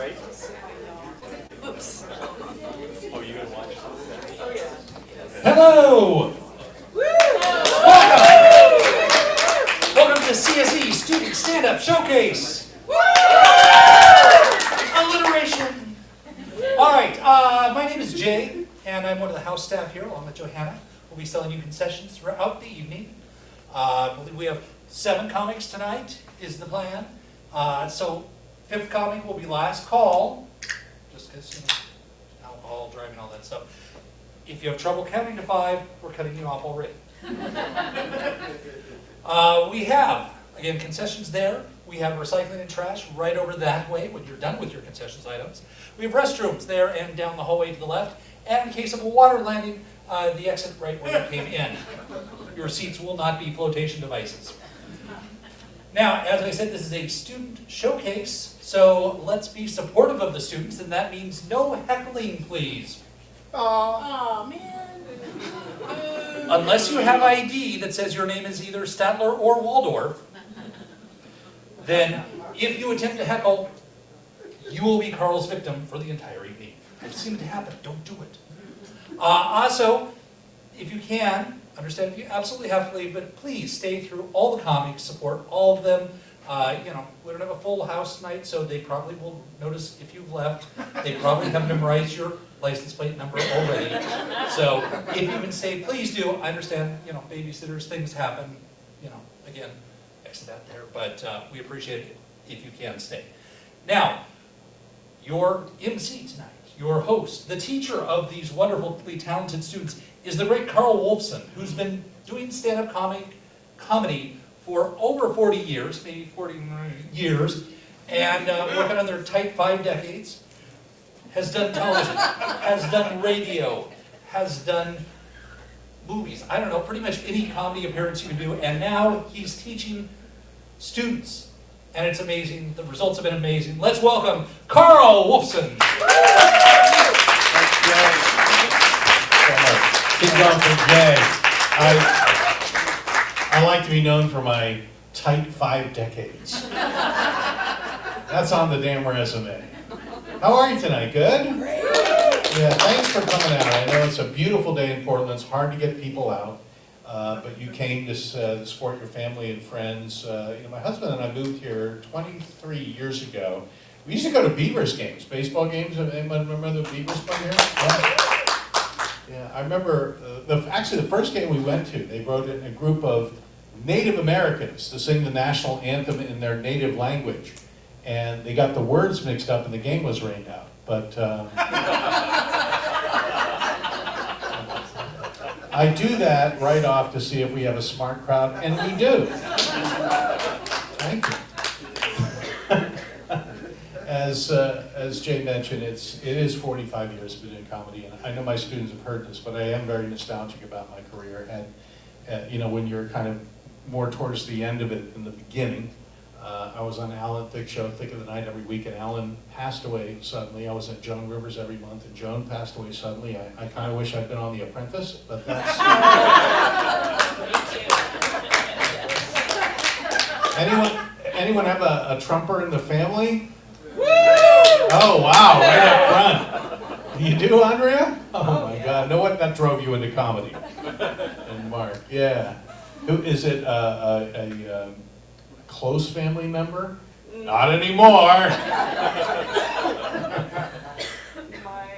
right? Oops. Oh, you gonna watch? Oh, yeah. Hello! Welcome! Welcome to CSz Student Stand-Up Showcase! Alliteration! Alright, my name is Jay, and I'm one of the house staff here, along with Johanna. We'll be selling you concessions throughout the evening. I believe we have 7 comics tonight, is the plan. So, 5th comic will be last call, just because, alcohol, driving, all that stuff. If you have trouble counting to 5, we're cutting you off already. We have, again, concessions there. We have recycling and trash right over that way when you're done with your concessions items. We have restrooms there and down the hallway to the left. And in case of a water landing, the exit right where you came in. Your seats will not be flotation devices. Now, as I said, this is a student showcase, so let's be supportive of the students, and that means no heckling, please. Oh, man. Unless you have ID that says your name is either Statler or Waldorf, then if you attempt to heckle, you will be Carl's victim for the entire evening. I've seen it happen. Don't do it. Also, if you can, understand if you absolutely have to leave, but please stay through all the comics, support all of them. We don't have a full house tonight, so they probably will notice if you've left. They probably have memorized your license plate number already. So if you can stay, please do. I understand, babysitters, things happen, again, exit out there, but we appreciate it if you can stay. Now, your MC tonight, your host, the teacher of these wonderfully talented students, is the great Carl Wolfson, who's been doing stand-up comedy for over 40 years, maybe 49 years, and working on their tight 5 decades, has done television, has done radio, has done movies, I don't know, pretty much any comedy appearance you can do, and now he's teaching students, and it's amazing. The results have been amazing. Let's welcome Carl Wolfson. Keep going for Jay. I like to be known for my tight 5 decades. That's on the damn resume. How are you tonight? Good? Yeah, thanks for coming out. I know it's a beautiful day in Portland. It's hard to get people out, but you came to support your family and friends. My husband and I moved here 23 years ago. We used to go to Beavers games, baseball games. Anyone remember the Beavers play here? Yeah, I remember, actually the first game we went to, they brought in a group of Native Americans to sing the national anthem in their native language. And they got the words mixed up and the game was rained out. But I do that right off to see if we have a smart crowd, and we do. Thank you. As Jay mentioned, it is 45 years I've been in comedy, and I know my students have heard this, but I am very nostalgic about my career. And when you're kind of more towards the end of it than the beginning, I was on Alan Thicke Show, Thick of the Night, every week, and Alan passed away suddenly. I was at Joan Rivers every month, and Joan passed away suddenly. I kind of wish I'd been on The Apprentice, but that's... Anyone have a trumper in the family? Oh, wow, right up front. You do, Andrea? Oh, my God. No one that drove you into comedy. And Mark, yeah. Who is it, a close family member? Not anymore. My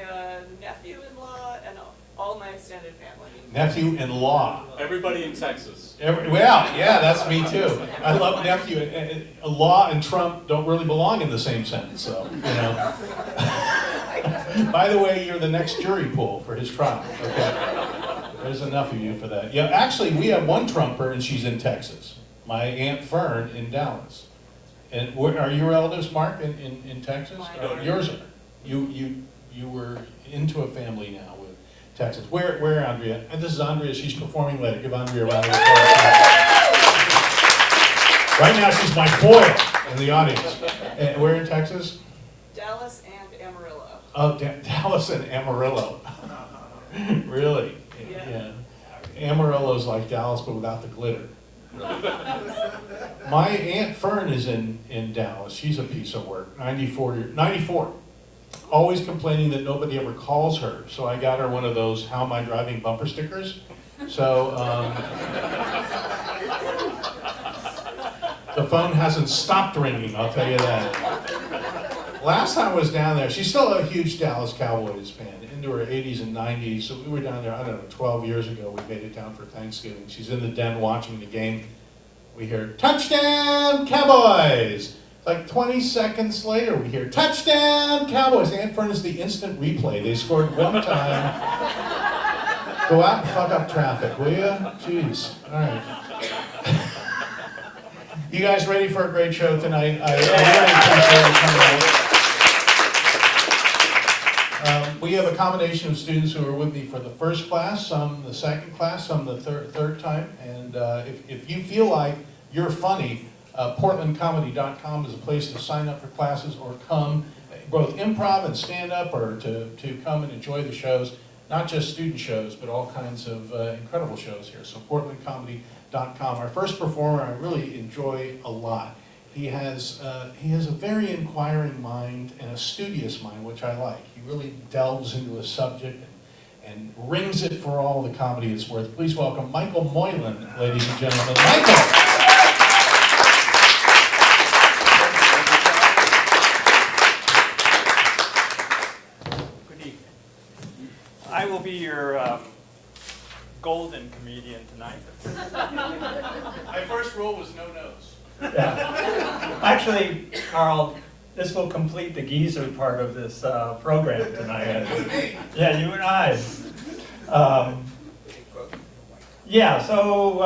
nephew-in-law and all my extended family. Nephew-in-law. Everybody in Texas. Well, yeah, that's me too. I love nephew. Law and Trump don't really belong in the same sentence, so, By the way, you're the next jury pool for his trial, okay? There's enough of you for that. Yeah, actually, we have one Trumper, and she's in Texas. My Aunt Fern in Dallas. And are your relatives, Mark, in Texas? Yours are. You were into a family now with Texas. Where, Andrea? And this is Andrea. She's performing later. Give Andrea a round of applause. Right now, she's my foil in the audience. And where in Texas? Dallas and Amarillo. Oh, Dallas and Amarillo. Really? Yeah. Amarillo's like Dallas, but without the glitter. My Aunt Fern is in Dallas. She's a piece of work, 94. Always complaining that nobody ever calls her. So I got her one of those "How am I driving" bumper stickers. So the phone hasn't stopped ringing, I'll tell you that. Last time I was down there, she's still a huge Dallas Cowboys fan, into her 80s and 90s. So we were down there, I don't know, 12 years ago. We made it down for Thanksgiving. She's in the den watching the game. We hear, "Touchdown, Cowboys!" Like 20 seconds later, we hear, "Touchdown, Cowboys!" Aunt Fern is the instant replay. They scored one time. Go out and fuck up traffic, will you? Jeez. All right. You guys ready for a great show tonight? I really appreciate you coming out. We have a combination of students who are with me for the first class, some the second class, some the third time. And if you feel like you're funny, portlandcomedy.com is a place to sign up for classes or come, both improv and stand-up, or to come and enjoy the shows. Not just student shows, but all kinds of incredible shows here. So portlandcomedy.com. Our first performer I really enjoy a lot. He has a very inquiring mind and a studious mind, which I like. He really delves into a subject and wrings it for all the comedy it's worth. Please welcome Michael Moylan, ladies and gentlemen. Michael! I will be your golden comedian tonight. My first rule was no nose. Yeah. Actually, Carl, this will complete the geezer part of this program tonight. Yeah, you and I. Yeah, so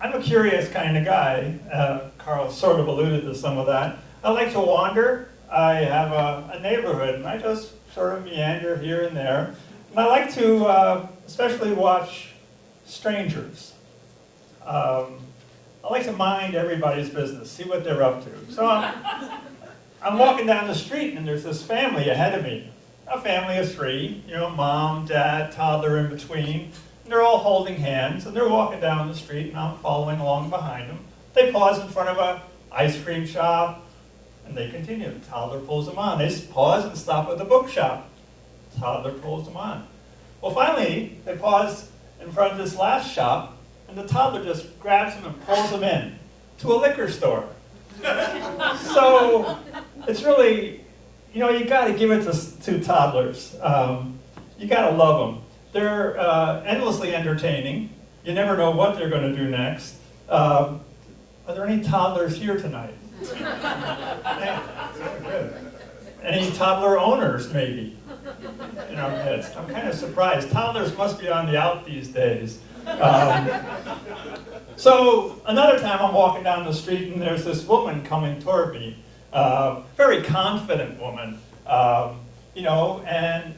I'm a curious kind of guy. Carl sort of alluded to some of that. I like to wander. I have a neighborhood, and I just sort of meander here and there. And I like to especially watch strangers. I like to mind everybody's business, see what they're up to. So I'm walking down the street, and there's this family ahead of me. A family of three, you know, mom, dad, toddler in between. And they're all holding hands, and they're walking down the street, and I'm following along behind them. They pause in front of an ice cream shop, and they continue. The toddler pulls them on. They pause and stop at the bookshop. The toddler pulls them on. Well, finally, they pause in front of this last shop, and the toddler just grabs them and pulls them in to a liquor store. So it's really, you know, you got to give it to toddlers. You got to love them. They're endlessly entertaining. You never know what they're going to do next. Are there any toddlers here tonight? Any toddler owners, maybe, in our midst? I'm kind of surprised. Toddlers must be on the out these days. So another time I'm walking down the street, and there's this woman coming toward me, very confident woman, you know, and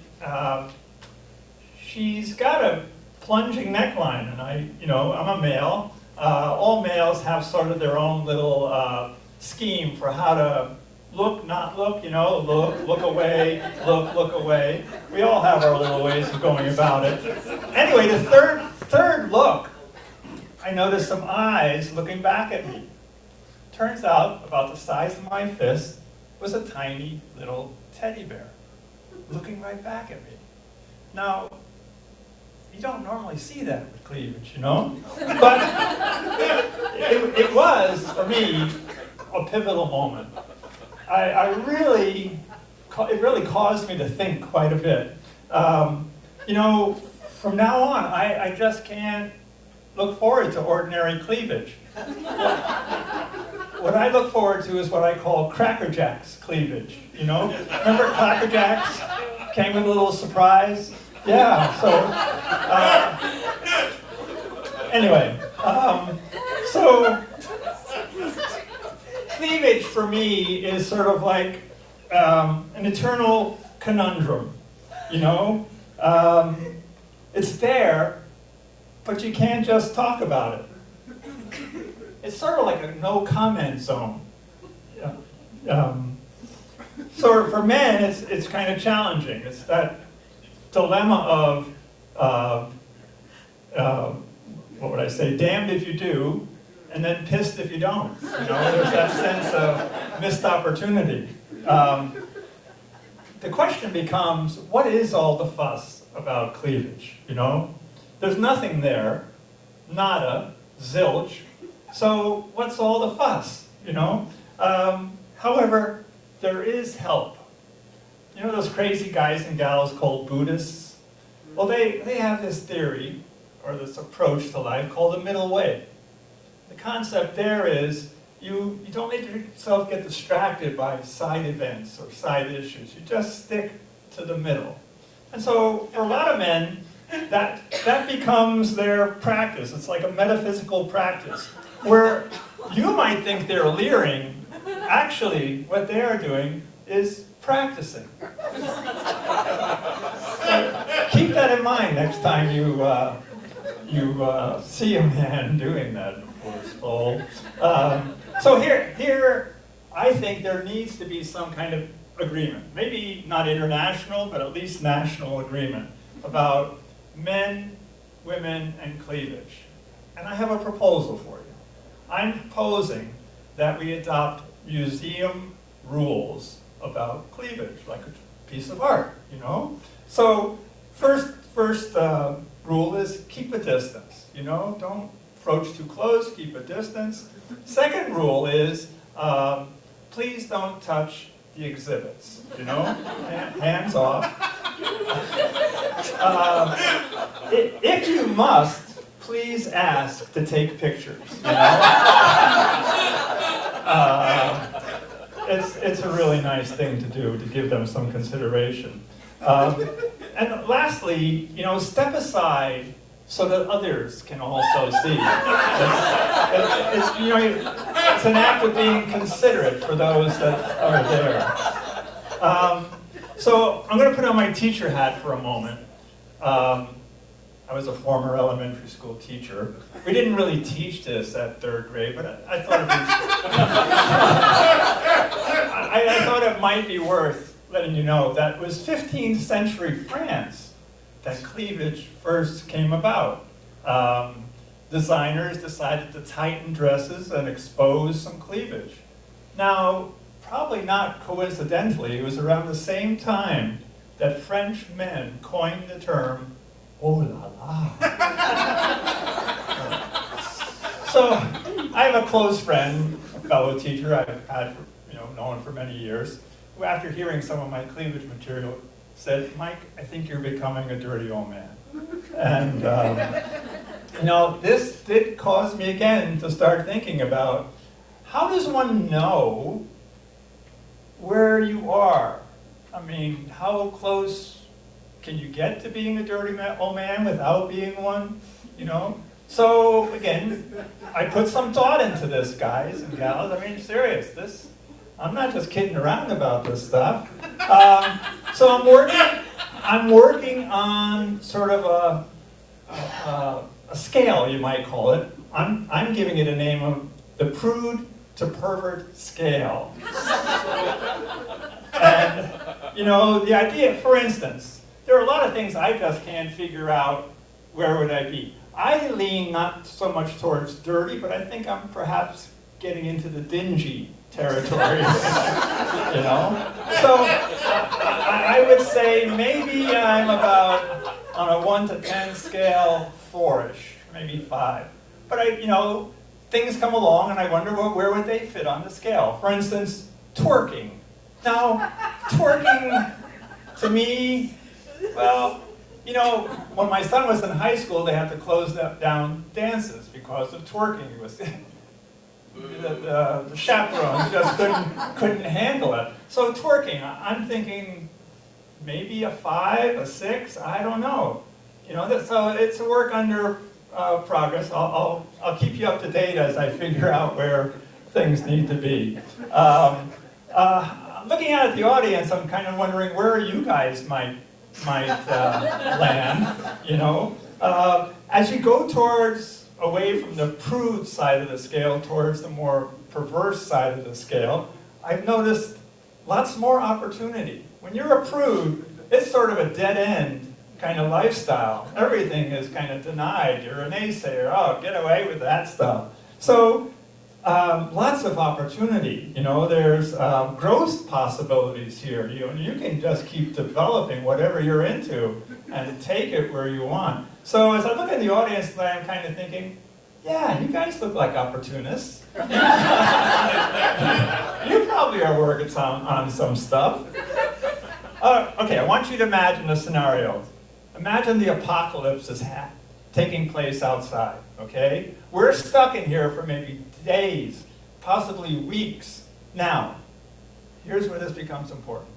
she's got a plunging neckline, and I'm a male. All males have sort of their own little scheme for how to look, not look, you know, look away, look away. We all have our little ways of going about it. Anyway, the third look, I noticed some eyes looking back at me. Turns out, about the size of my fist was a tiny little teddy bear looking right back at me. Now, you don't normally see that with cleavage, you know? But it was, for me, a pivotal moment. It really caused me to think quite a bit. You know, from now on, I just can't look forward to ordinary cleavage. What I look forward to is what I call Cracker Jacks cleavage, you know? Remember Cracker Jacks? Came with a little surprise? Yeah, so, anyway, so cleavage for me is sort of like an eternal conundrum, you know? It's there, but you can't just talk about it. It's sort of like a no comment zone. So for men, it's kind of challenging. It's that dilemma of what would I say, damned if you do, and then pissed if you don't. You know, there's that sense of missed opportunity. The question becomes, what is all the fuss about cleavage, you know? There's nothing there, nada, zilch, so what's all the fuss, you know? However, there is help. You know those crazy guys and gals called Buddhists? Well, they have this theory, or this approach to life called the middle way. The concept there is you don't let yourself get distracted by side events or side issues. You just stick to the middle. And so for a lot of men, that becomes their practice. It's like a metaphysical practice, where you might think they're leering. Actually, what they are doing is practicing. So keep that in mind next time you see a man doing that, of course, Paul. So here, I think there needs to be some kind of agreement. Maybe not international, but at least national agreement about men, women, and cleavage. And I have a proposal for you. I'm proposing that we adopt museum rules about cleavage, like a piece of art, you know? So first rule is keep a distance, you know? Don't approach too close, keep a distance. Second rule is please don't touch the exhibits, you know? Hands off. If you must, please ask to take pictures, you know? It's a really nice thing to do, to give them some consideration. And lastly, you know, step aside so that others can also see. You know, it's an act of being considerate for those that are there. So I'm going to put on my teacher hat for a moment. I was a former elementary school teacher. We didn't really teach this at 3rd grade, but I thought I thought it might be worth letting you know that it was 15th century France that cleavage first came about. Designers decided to tighten dresses and expose some cleavage. Now, probably not coincidentally, it was around the same time that French men coined the term "oh la la." So, I have a close friend, a fellow teacher I've had, known for many years, who after hearing some of my cleavage material said, "Mike, I think you're becoming a dirty old man." And, this did cause me again to start thinking about how does one know where you are? I mean, how close can you get to being a dirty old man without being one? You know? So, again, I put some thought into this, guys and gals. I mean, serious. I'm not just kidding around about this stuff. So I'm working on sort of a scale, you might call it. I'm giving it a name of the prude to pervert scale. And, the idea, for instance, there are a lot of things I just can't figure out where would I be. I lean not so much towards dirty, but I think I'm perhaps getting into the dingy territory, So I would say maybe I'm about, on a 1 to 10 scale, 4-ish, maybe 5. But things come along and I wonder, well, where would they fit on the scale? For instance, twerking. Now, twerking, to me, well, when my son was in high school, they had to close down dances because of twerking. It was the chaperones just couldn't handle it. So twerking, I'm thinking maybe a 5, a 6, I don't know. So it's a work under progress. I'll keep you up to date as I figure out where things need to be. Looking out at the audience, I'm kind of wondering where you guys might land. As you go away from the prude side of the scale towards the more perverse side of the scale, I've noticed lots more opportunity. When you're a prude, it's sort of a dead end kind of lifestyle. Everything is kind of denied. You're a naysayer. Oh, get away with that stuff. So lots of opportunity. You know, there's growth possibilities here. You can just keep developing whatever you're into and take it where you want. So as I look at the audience tonight, I'm kind of thinking, yeah, you guys look like opportunists. You probably are working on some stuff. Okay, I want you to imagine a scenario. Imagine the apocalypse is taking place outside, okay? We're stuck in here for maybe days, possibly weeks. Now, here's where this becomes important.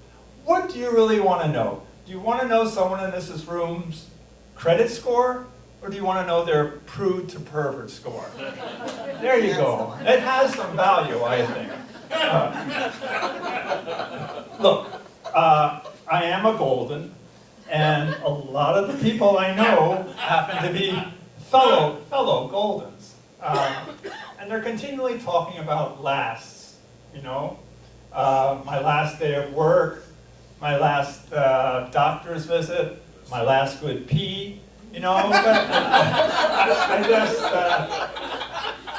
What do you really want to know? Do you want to know someone in this room's credit score? Or do you want to know their prude to pervert score? There you go. It has some value, I think. Look, I am a golden, and a lot of the people I know happen to be fellow goldens. And they're continually talking about lasts, you know? My last day of work, my last doctor's visit, my last good pee, you know, but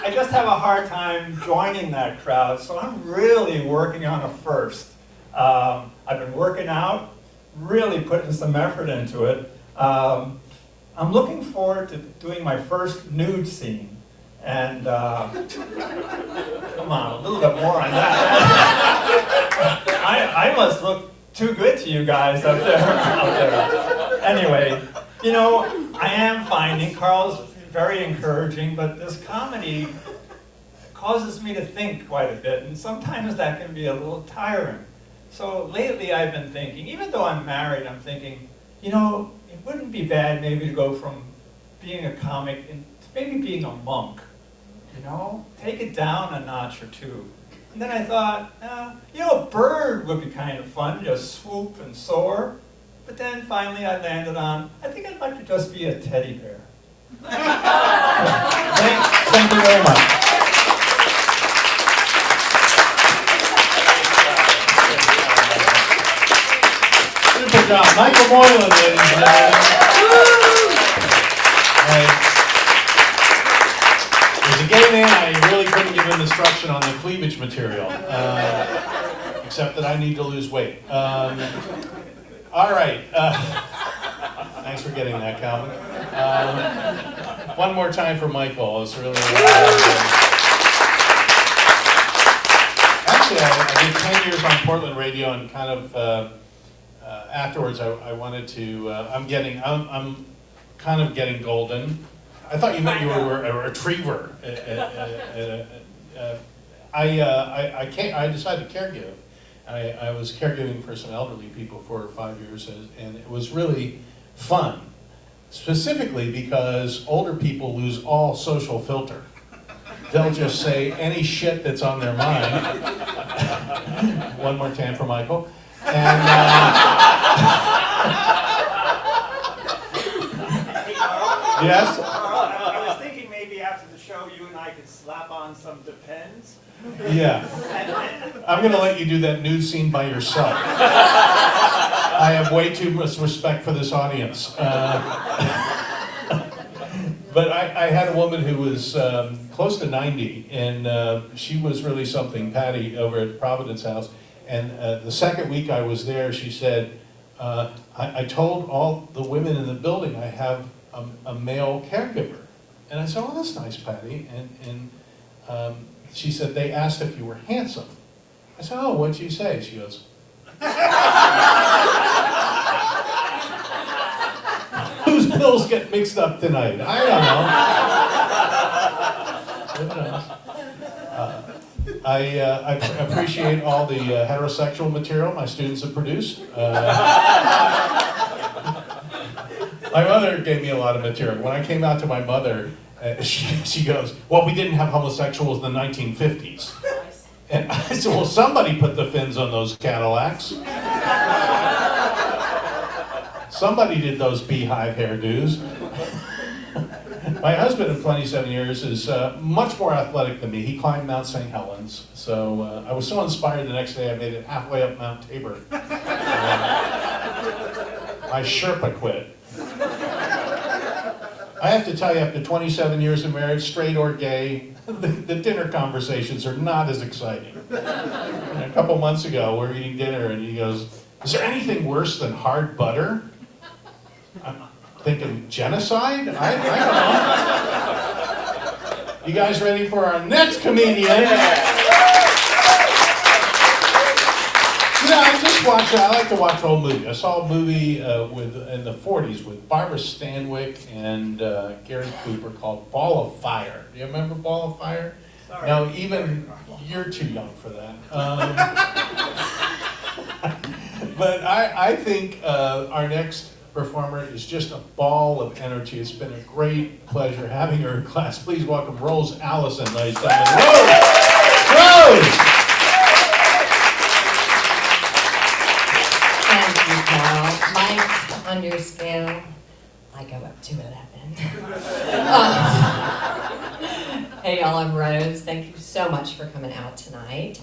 I just have a hard time joining that crowd, so I'm really working on a first. I've been working out, really putting some effort into it. I'm looking forward to doing my first nude scene, and come on, a little bit more on that. I must look too good to you guys out there. Anyway, you know, I am finding Carl's very encouraging, but this comedy causes me to think quite a bit, and sometimes that can be a little tiring. So lately I've been thinking, even though I'm married, I'm thinking, you know, it wouldn't be bad maybe to go from being a comic into maybe being a monk, you know? Take it down a notch or two. And then I thought, you know, a bird would be kind of fun, just swoop and soar. But then finally I landed on, I think I'd like to just be a teddy bear. Thank you very much. Super job. Michael Moylan, ladies and gentlemen. As a gay man, I really couldn't give him instruction on the cleavage material, except that I need to lose weight. All right. Thanks for getting that, Calvin. One more time for Michael. It's really actually, I did 10 years on Portland radio, and kind of afterwards, I wanted to. I'm kind of getting golden. I thought you meant you were a retriever. I decided to caregive. I was caregiving for some elderly people for 5 years, and it was really fun, specifically because older people lose all social filter. They'll just say any shit that's on their mind. One more time for Michael. And yes? I was thinking maybe after the show you and I could slap on some Depends. Yeah. I'm going to let you do that nude scene by yourself. I have way too much respect for this audience. But I had a woman who was close to 90, and she was really something, Patty, over at Providence House. And the second week I was there, she said, I told all the women in the building I have a male caregiver. And I said, oh, that's nice, Patty. And she said, they asked if you were handsome. I said, oh, what'd you say? She goes, whose pills get mixed up tonight? I don't know. Who knows? I appreciate all the heterosexual material my students have produced. My mother gave me a lot of material. When I came out to my mother, she goes, well, we didn't have homosexuals in the 1950s. And I said, well, somebody put the fins on those Cadillacs. Somebody did those beehive hairdos. My husband of 27 years is much more athletic than me. He climbed Mount St. Helens. So I was so inspired the next day I made it halfway up Mount Tabor. My Sherpa quit. I have to tell you, after 27 years of marriage, straight or gay, the dinner conversations are not as exciting. And a couple months ago, we're eating dinner, and he goes, "Is there anything worse than hard butter?" I'm thinking, genocide? I don't know. You guys ready for our next comedian? You know, I like to watch old movies. I saw a movie in the 40s with Barbara Stanwyck and Gary Cooper called Ball of Fire. Do you remember Ball of Fire? Sorry. No, even you're too young for that. But I think our next performer is just a ball of energy. It's been a great pleasure having her in class. Please welcome Rose Allison, ladies and gentlemen. Rose! Thank you, Carl. Mike, on your scale, I go up to 11. Hey y'all, I'm Rose. Thank you so much for coming out tonight.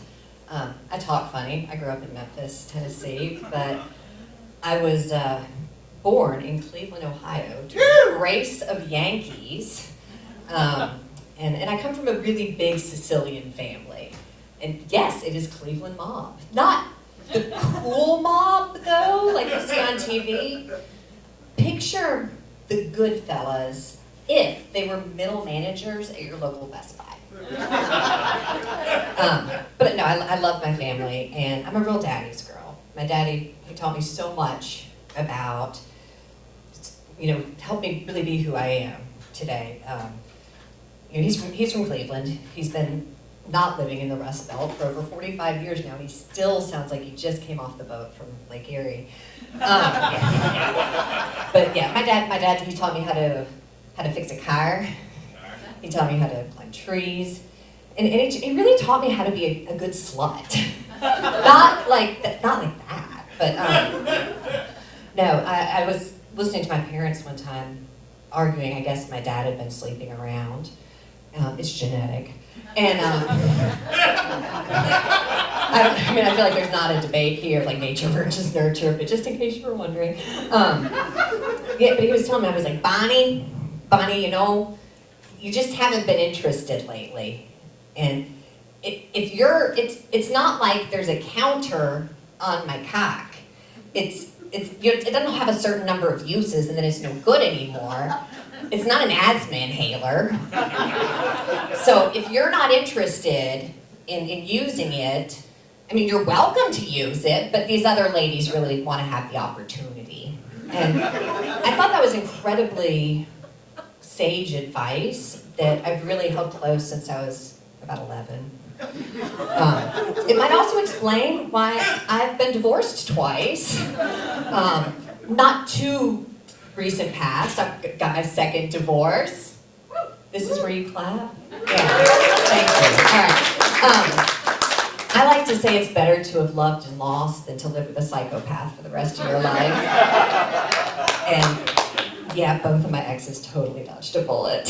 I talk funny. I grew up in Memphis, Tennessee, but I was born in Cleveland, Ohio, to a race of Yankees. And I come from a really big Sicilian family. And yes, it is Cleveland mob. Not the cool mob, though, like you see on TV. Picture the Goodfellas if they were middle managers at your local Best Buy. But no, I love my family, and I'm a real daddy's girl. My daddy, he taught me so much about, helped me really be who I am today. He's from Cleveland. He's been not living in the Rust Belt for over 45 years now. He still sounds like he just came off the boat from Lake Erie. But yeah, my dad, he taught me how to fix a car. He taught me how to climb trees. And he really taught me how to be a good slut. Not like that, but no, I was listening to my parents one time arguing. I guess my dad had been sleeping around. It's genetic. And I feel like there's not a debate here of like nature versus nurture, but just in case you were wondering. Yeah, but he was telling me, I was like, Bonnie, you just haven't been interested lately. And it's not like there's a counter on my cock. It doesn't have a certain number of uses and then it's no good anymore. It's not an asthma inhaler. So if you're not interested in using it, you're welcome to use it, but these other ladies really want to have the opportunity. And I thought that was incredibly sage advice that I've really held close since I was about 11. It might also explain why I've been divorced twice. Not too recent past. I got my second divorce. This is where you clap? Yeah, thank you. All right. I like to say it's better to have loved and lost than to live with a psychopath for the rest of your life. And yeah, both of my exes totally dodged a bullet.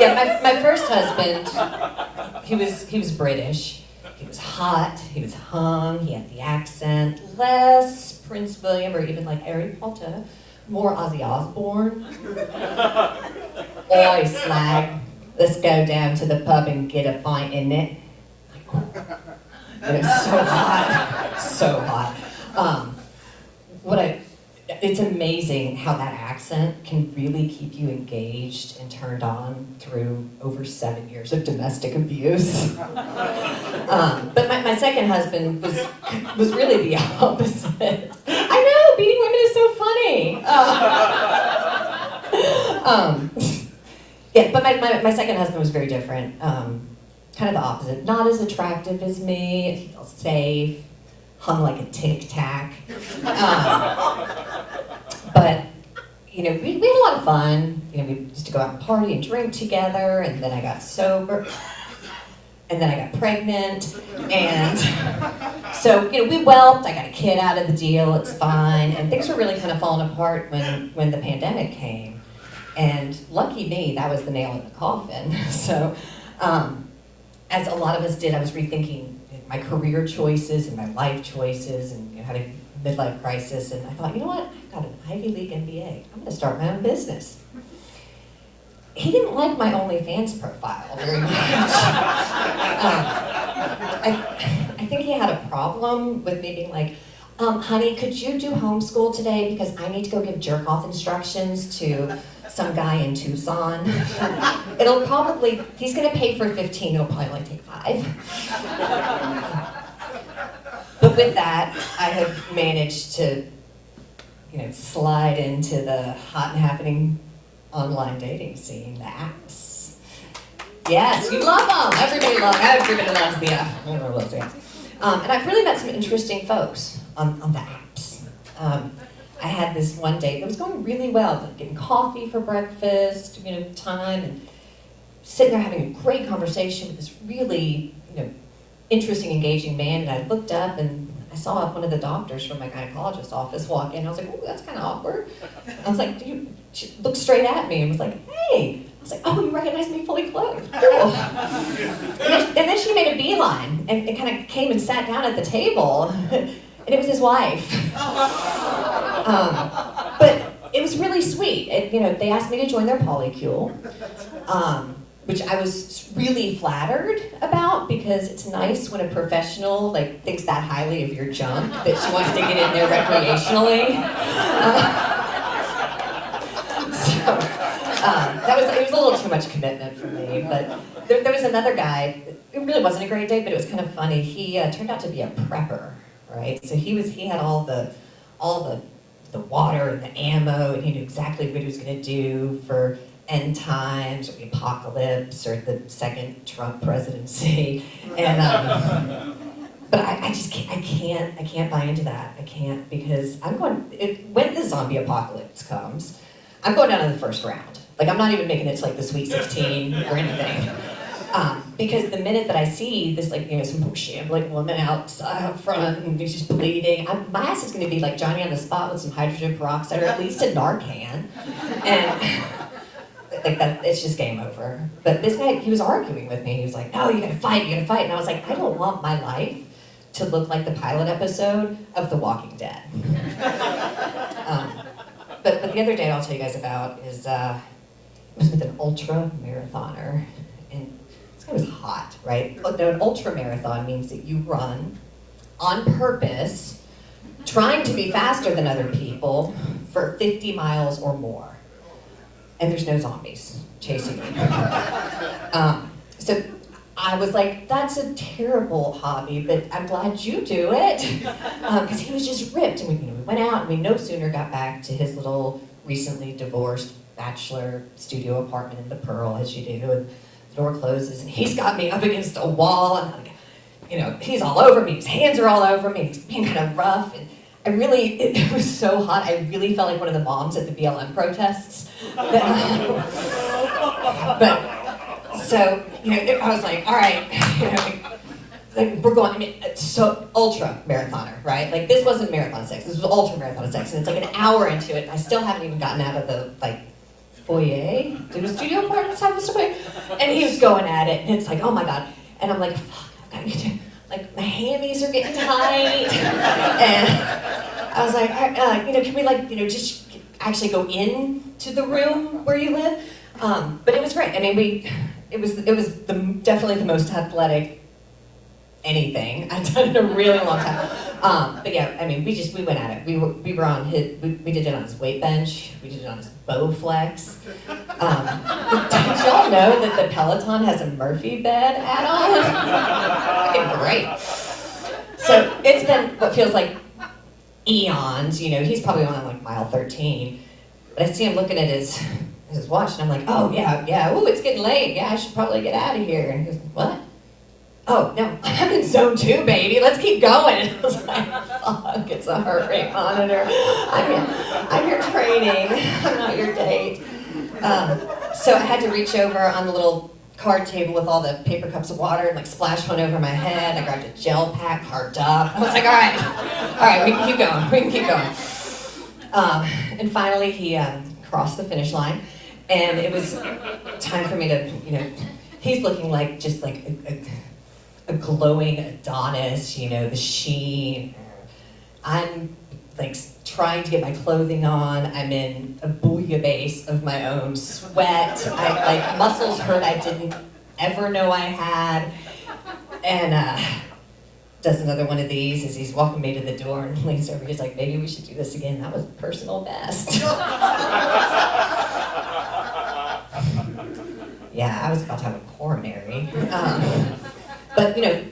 Yeah, my first husband, he was British. He was hot, he was hung, he had the accent, less Prince William or even like Harry Potter, more Ozzy Osbourne. Oi, slag, let's go down to the pub and get a pint in it. It was so hot. It's amazing how that accent can really keep you engaged and turned on through over 7 years of domestic abuse. But my second husband was really the opposite. I know, beating women is so funny. Yeah, but my second husband was very different. Kind of the opposite. Not as attractive as me. He felt safe. Hung like a tic tac. But we had a lot of fun. We used to go out and party and drink together, and then I got sober, and then I got pregnant, and so we whelped. I got a kid out of the deal. It's fine, and things were really kind of falling apart when the pandemic came, and lucky me, that was the nail in the coffin. So, as a lot of us did, I was rethinking my career choices and my life choices and how to midlife crisis, and I thought, you know what, I've got an Ivy League MBA. I'm gonna start my own business. He didn't like my OnlyFans profile very much. I think he had a problem with me being like, honey, could you do homeschool today because I need to go give jerk-off instructions to some guy in Tucson. He's gonna pay for 15, it'll probably only take 5. But with that, I have managed to, slide into the hot and happening online dating scene, the apps. Yes, you love them. Everybody loves the app. Everyone loves the apps. And I've really met some interesting folks on the apps. I had this one date that was going really well, getting coffee for breakfast, time, and sitting there having a great conversation with this really, interesting, engaging man. And I looked up and I saw one of the doctors from my gynecologist's office walk in. I was like, "Ooh, that's kind of awkward." I was like, she looked straight at me and was like, "Hey." I was like, "Oh, you recognize me fully clothed. Cool." And then she made a beeline and kind of came and sat down at the table. And it was his wife. But it was really sweet. They asked me to join their polycule, which I was really flattered about because it's nice when a professional thinks that highly of your junk that she wants to get in there recreationally. It was a little too much commitment for me. But there was another guy. It really wasn't a great date, but it was kind of funny. He turned out to be a prepper. Right, so he had all the water and the ammo, and he knew exactly what he was going to do for end times or the apocalypse or the second Trump presidency. And but I just can't buy into that. I can't, because when the zombie apocalypse comes, I'm going down to the first round. I'm not even making it to the Sweet 16 or anything. Because the minute that I see this, some shambling woman out front and she's bleeding, my ass is going to be like Johnny on the spot with some hydrogen peroxide or at least a Narcan, and that it's just game over. But this guy, he was arguing with me. He was like, "No, you gotta fight, and I was like, "I don't want my life to look like the pilot episode of The Walking Dead." But the other date I'll tell you guys about is it was with an ultra marathoner. And it was hot, right? Look, now an ultra marathon means that you run on purpose, trying to be faster than other people for 50 miles or more. And there's no zombies chasing you. So I was like, that's a terrible hobby, but I'm glad you do it. Because he was just ripped. And we went out, and we no sooner got back to his little recently divorced bachelor studio apartment in the Pearl, as you do. And the door closes, and he's got me up against a wall, and he's all over me. His hands are all over me. He's being kind of rough, and it was so hot. I really felt like one of the moms at the BLM protests. I was like, all right, we're going. So ultra marathoner, right? This wasn't marathon sex. This was ultra marathon sex, and it's an hour into it, and I still haven't even gotten out of the foyer. Did the studio apartments have this way? And he was going at it, and it's like, oh my god. And I'm like, fuck, I've got to get to, my hammies are getting tight. And I was like, all right, can we just actually go into the room where you live? But it was great. I mean, it was definitely the most athletic anything I've done in a really long time. But yeah, I mean, we went at it. We were on we did it on his weight bench. We did it on his Bowflex. Did y'all know that the Peloton has a Murphy bed add-on? Fucking great. So it's been what feels like eons. He's probably on mile 13. But I see him looking at his watch, and I'm like, oh yeah, ooh, it's getting late. Yeah, I should probably get out of here. And he goes, what? Oh, no, I'm in zone 2, baby. Let's keep going. And I was like, fuck, it's a heart rate monitor. I'm your training. I'm not your date. So I had to reach over on the little card table with all the paper cups of water and splash one over my head. I grabbed a gel pack, harped up. I was like, all right, we can keep going. We can keep going. And finally, he crossed the finish line. And it was time for me to, he's looking just like a glowing Adonis, the sheen. I'm like trying to get my clothing on. I'm in a bouillabaisse of my own sweat. Like muscles hurt I didn't ever know I had. And does another one of these as he's walking me to the door and leans over. He's like, maybe we should do this again. That was personal best. Yeah, I was about to have a coronary. But you know,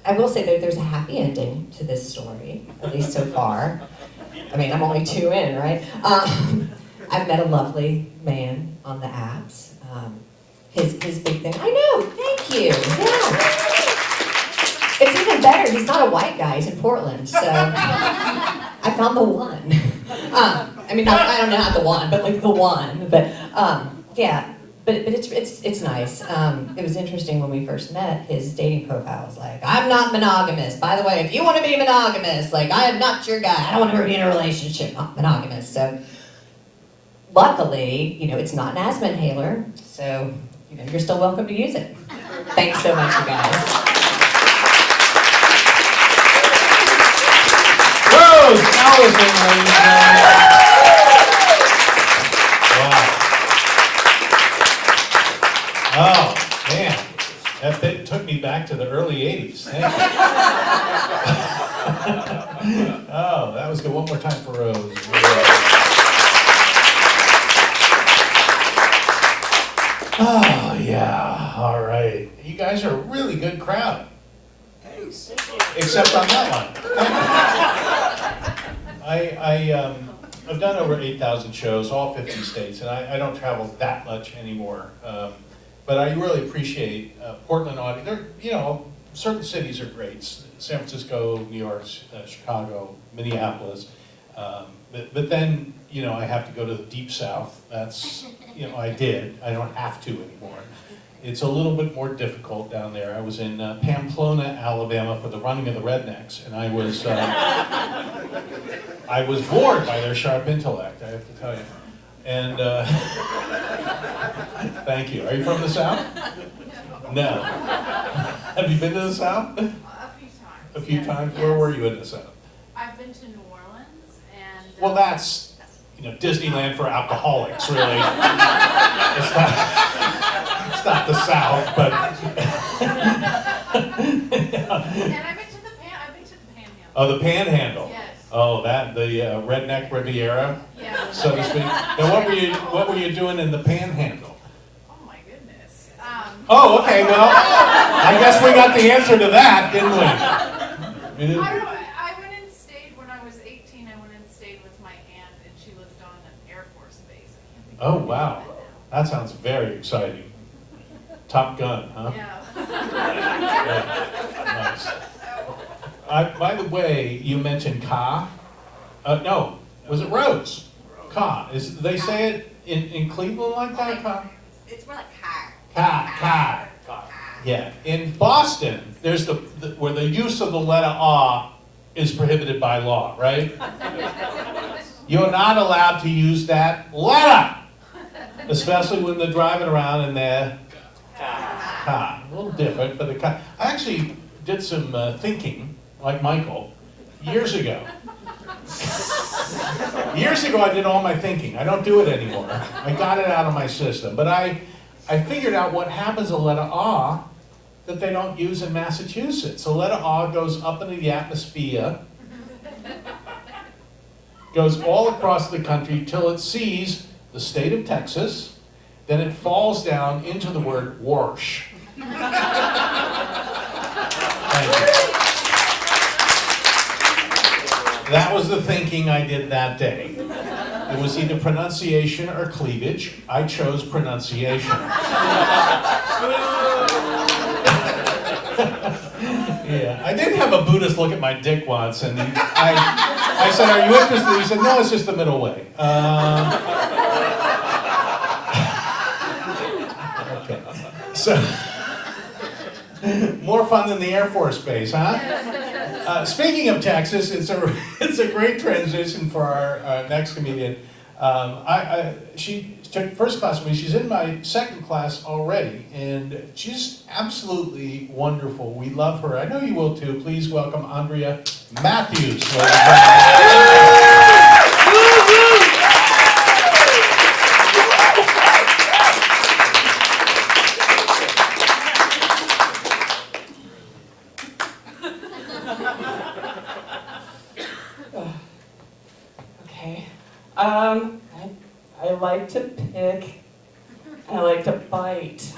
I will say that there's a happy ending to this story, at least so far. I mean, I'm only 2 in, right? I've met a lovely man on the apps. His big thing, I know, thank you, yeah. It's even better, he's not a white guy, he's in Portland, so I found the one. I mean, I don't know, not the one, but like the one, but yeah. But it's nice. It was interesting when we first met, his dating profile was like, I'm not monogamous. By the way, if you want to be monogamous, like I am not your guy. I don't want to be in a relationship, not monogamous. So luckily, you know, it's not an asthma inhaler, so you know, you're still welcome to use it. Thanks so much, you guys. Rose Allison, ladies and gentlemen. Wow. Oh, man, that bit took me back to the early 80s. Thank you. Oh, that was good. One more time for Rose. Oh, yeah, all right. You guys are a really good crowd. Thanks. Except on that one. I've done over 8,000 shows, all 50 states, and I don't travel that much anymore. But I really appreciate Portland audience. You know, certain cities are great. San Francisco, New York, Chicago, Minneapolis. But then, you know, I have to go to the Deep South. That's, you know, I did. I don't have to anymore. It's a little bit more difficult down there. I was in Pamplona, Alabama for the running of the Rednecks, and I was bored by their sharp intellect, I have to tell you. And thank you. Are you from the South? No. Have you been to the South? A few times. A few times? Where were you in the South? I've been to New Orleans and... Well, that's, you know, Disneyland for alcoholics, really. It's not the South, but... And I've been to the Panhandle. Oh, the Panhandle. Yes. Oh, the redneck Riviera, Yeah. so to speak. Now, what were you doing in the Panhandle? Oh my goodness. Oh, okay. Well, I guess we got the answer to that, didn't we? I went and stayed when I was 18. I went and stayed with my aunt, and she lived on an Air Force base. I can't think Oh, of wow. it That sounds very exciting. Top Gun, huh? now. Yeah. Nice. By the way, you mentioned Ka. No, was it Rose? Ka. They say it in Cleveland like that? Ka? It's more like car. Ka. Yeah. In Boston, there's where the use of the letter ah is prohibited by law, right? You're not allowed to use that letter, especially when they're driving around in their car. A little different, but the car. I actually did some thinking, like Michael, years ago. Years ago, I did all my thinking. I don't do it anymore. I got it out of my system. But I figured out what happens to the letter ah that they don't use in Massachusetts. The letter ah goes up into the atmosphere, goes all across the country till it sees the state of Texas, then it falls down into the word wash. Thank you. That was the thinking I did that day. It was either pronunciation or cleavage. I chose pronunciation. Yeah, I did have a Buddhist look at my dick once, and I said, "Are you interested?" He said, "No, it's just the middle way." Okay, so more fun than the Air Force Base, huh? Speaking of Texas, it's a great transition for our next comedian. She took first class with me. She's in my second class already, and she's absolutely wonderful. We love her. I know you will too. Please welcome Andrea Matthews. Okay. I like to pick, and I like to bite.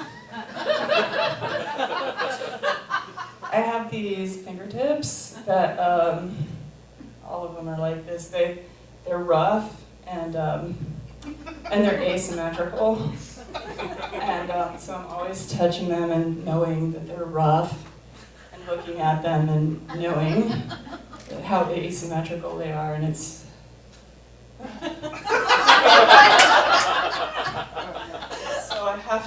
I have these fingertips that all of them are like this. They're rough and they're asymmetrical, and so I'm always touching them and knowing that they're rough, and looking at them and knowing how asymmetrical they are, and it's. So I have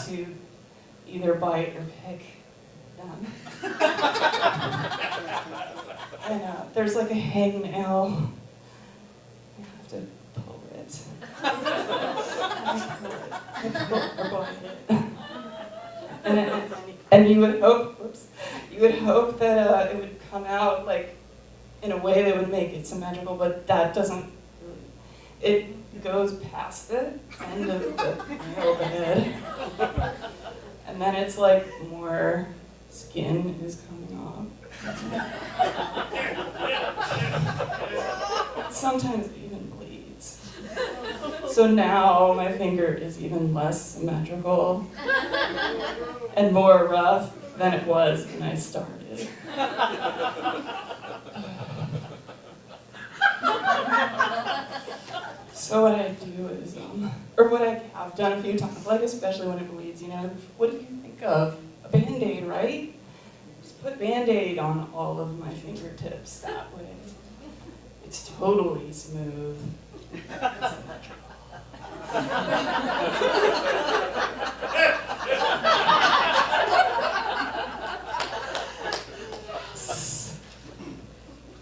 to either bite or pick them. And there's like a hangnail. I have to pull it. I pull it or bite it. And you would hope that it would come out like in a way that would make it symmetrical, but that doesn't really. It goes past the end of the nail of the head. And then it's like more skin is coming off. Sometimes it even bleeds. So now my finger is even less symmetrical and more rough than it was when I started. So what I do is, or what I have done a few times, like especially when it bleeds, what do you think of? A Band-Aid, right? Just put Band-Aid on all of my fingertips that way. It's totally smooth.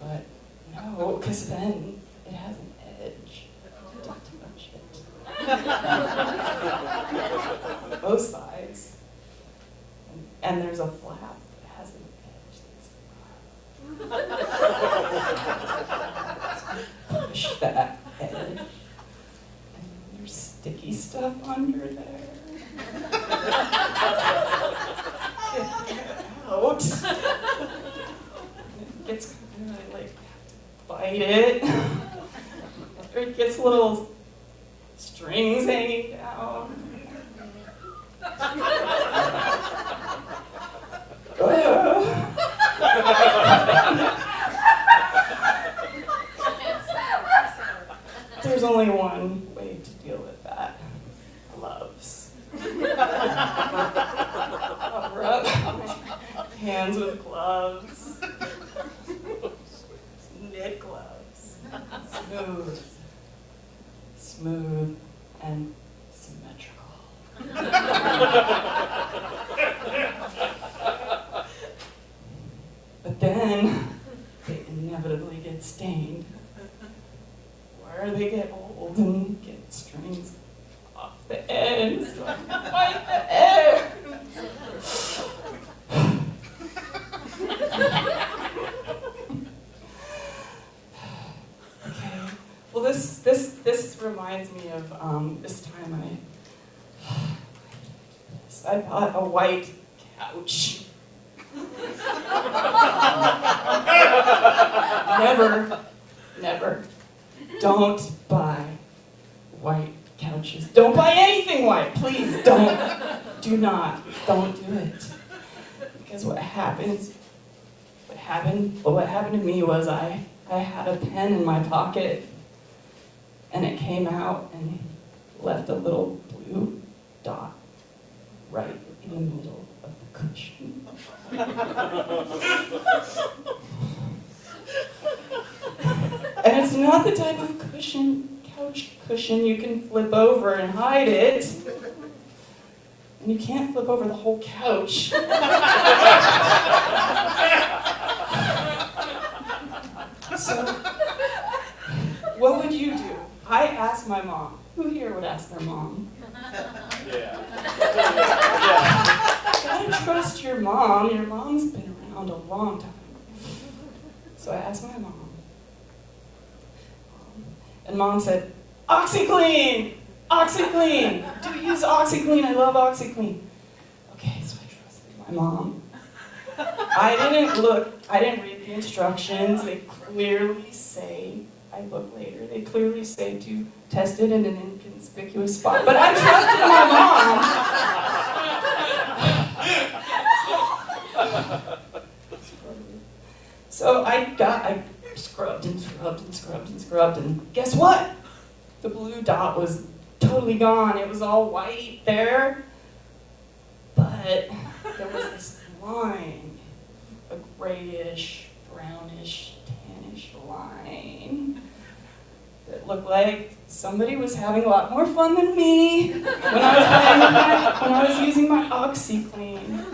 But no, because then it has an edge. Don't touch it. Both sides. And there's a flap that has an edge that's push that edge. And there's sticky stuff under there. Get out. It gets kind of like bite it. Or it gets little strings hanging down. There's only one way to deal with that. Gloves. Cover up my hands with gloves. Knit gloves. Smooth. Smooth and symmetrical. But then they inevitably get stained. Or they get old and get strings off the ends. So I can bite the air. Okay. Well, this reminds me of this time I bought a white couch. Never. Don't buy white couches. Don't buy anything white, please. Don't do it. Because what happened to me was I had a pen in my pocket and it came out and left a little blue dot right in the middle of the cushion. And it's not the type of couch cushion you can flip over and hide it. And you can't flip over the whole couch. So what would you do? I asked my mom. Who here would ask their mom? Yeah. Gotta trust your mom. Your mom's been around a long time. So I asked my mom. And mom said, OxyClean! OxyClean! Do use OxyClean. I love OxyClean. Okay, so I trusted my mom. I didn't read the instructions. They clearly say, I look later, they clearly say to test it in an inconspicuous spot. But I trusted my mom. So I scrubbed and scrubbed and scrubbed and scrubbed, and guess what? The blue dot was totally gone. It was all white there. But there was this line, a grayish, brownish, tannish line that looked like somebody was having a lot more fun than me when I was using my OxyClean.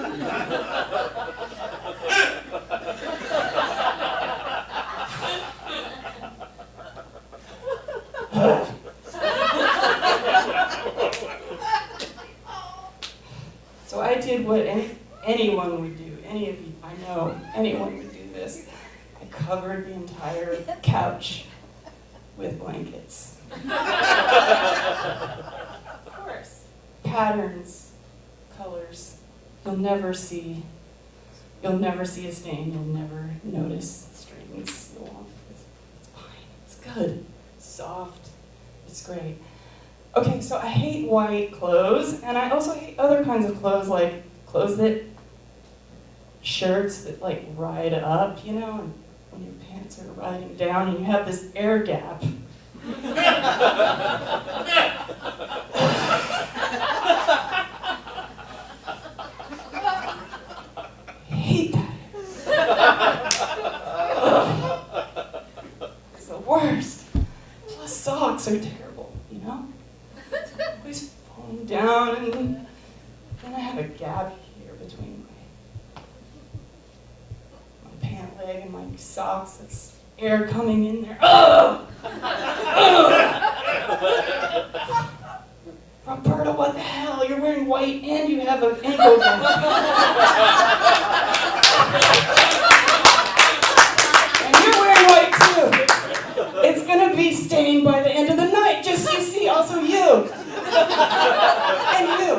So I did what anyone would do. Any of you, I know, anyone would do this. I covered the entire couch with blankets. Of course. Patterns, colors. You'll never see a stain. You'll never notice strings. It's fine. It's good. Soft. It's great. Okay, so I hate white clothes, and I also hate other kinds of clothes, like shirts that like ride up, you know, and when your pants are riding down and you have this air gap. Hate that. It's the worst. Plus socks are terrible, you know? Always falling down, and then I have a gap here between my pant leg and my socks. That's air coming in there. Oh! Roberta, what the hell? You're wearing white and you have an ankle gap. And you're wearing white too. It's gonna be stained by the end of the night, just so you see, also you. And you.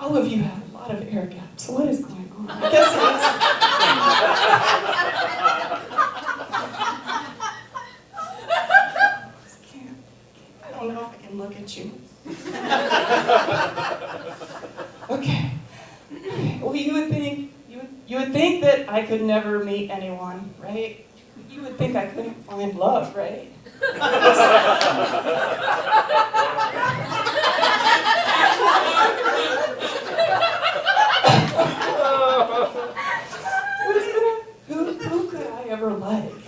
All of you have a lot of air gaps. So what is going on? I guess I don't know if I can look at you. Okay. Well, you would think that I could never meet anyone, right? You would think I couldn't find love, right? Who could I ever like? Who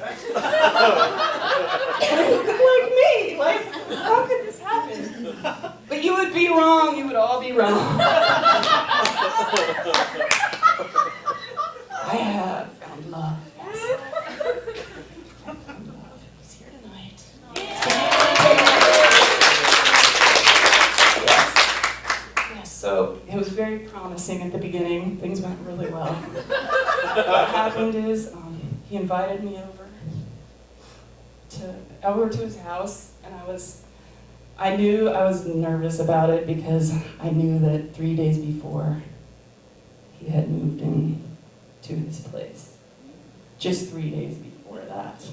could like me? Like, how could this happen? But you would be wrong. You would all be wrong. I have found love. Yes. I found love. He's here tonight. Yes, so it was very promising at the beginning. Things went really well. What happened is he invited me over to his house, and I knew I was nervous about it because I knew that 3 days before he had moved in to his place. Just 3 days before that.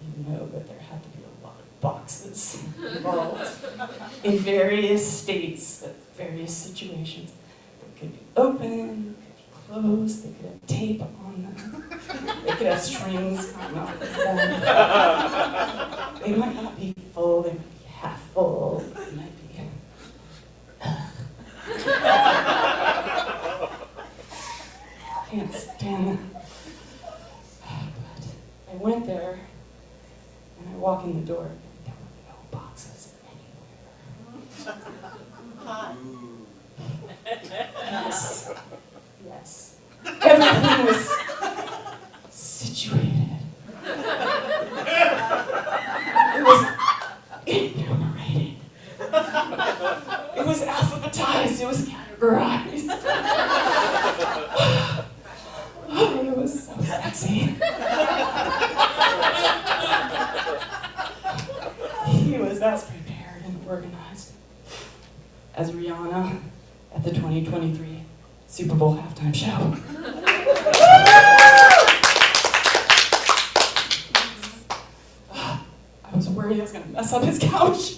You know that there had to be a lot of boxes involved in various states, various situations. They could be open, they could be closed, they could have tape on them, they could have strings coming off of them. They might not be full, they might be half full, they might be... Can't stand them. But I went there, and I walk in the door, and there were no boxes anywhere. Yes. Everything was situated. Christ. Oh, it was so sexy. He was as prepared and organized as Rihanna at the 2023 Super Bowl halftime show. I was worried I was gonna mess up his couch.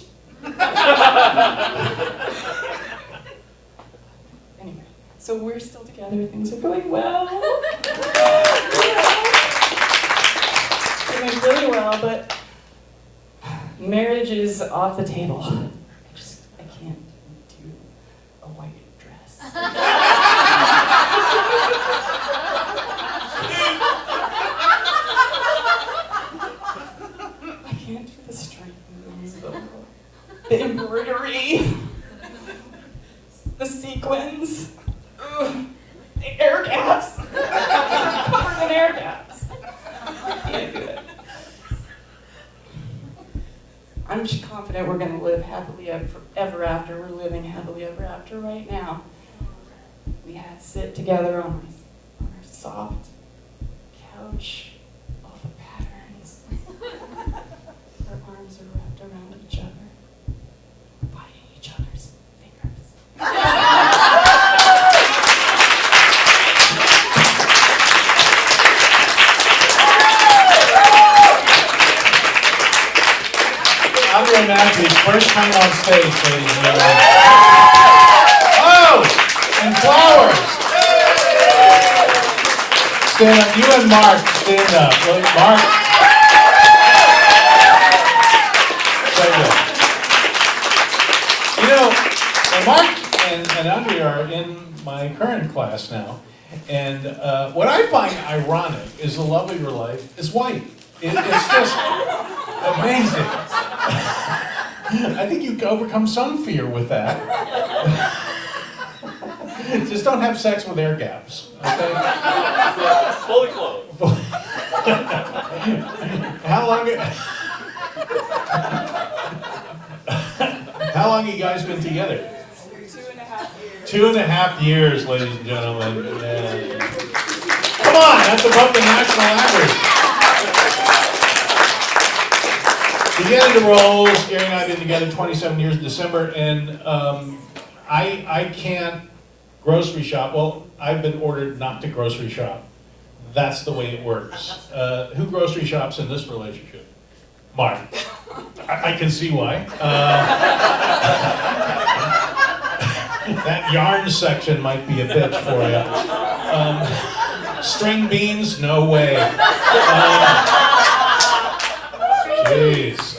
Anyway, so we're still together, things are going well. Doing really well, but marriage is off the table. I can't do a white dress. I can't do the strings, the embroidery, the sequins, the air gaps, covered in air gaps. I can't do it. I'm just confident we're going to live happily ever after. We're living happily ever after right now. We had to sit together on our soft couch, all the patterns. Our arms are wrapped around each other. We're biting each other's fingers. Andrea Matthews, first time on stage, ladies and gentlemen. Oh, and flowers. Stand up, you and Mark, stand up. Look, Mark. Very good. You know, Mark and Andrea are in my current class now, and what I find ironic is the love of your life is white. It's just amazing. I think you overcome some fear with that. Just don't have sex with air gaps. Okay? Fully clothed. How long have you guys been together? 2.5 years. 2.5 years, ladies and gentlemen. Yeah. Come on, that's above the national average. We get into roles. Gary and I have been together 27 years in December, and I can't grocery shop. Well, I've been ordered not to grocery shop. That's the way it works. Who grocery shops in this relationship? Mark. I can see why. That yarn section might be a bitch for you. String beans? No way. Jeez.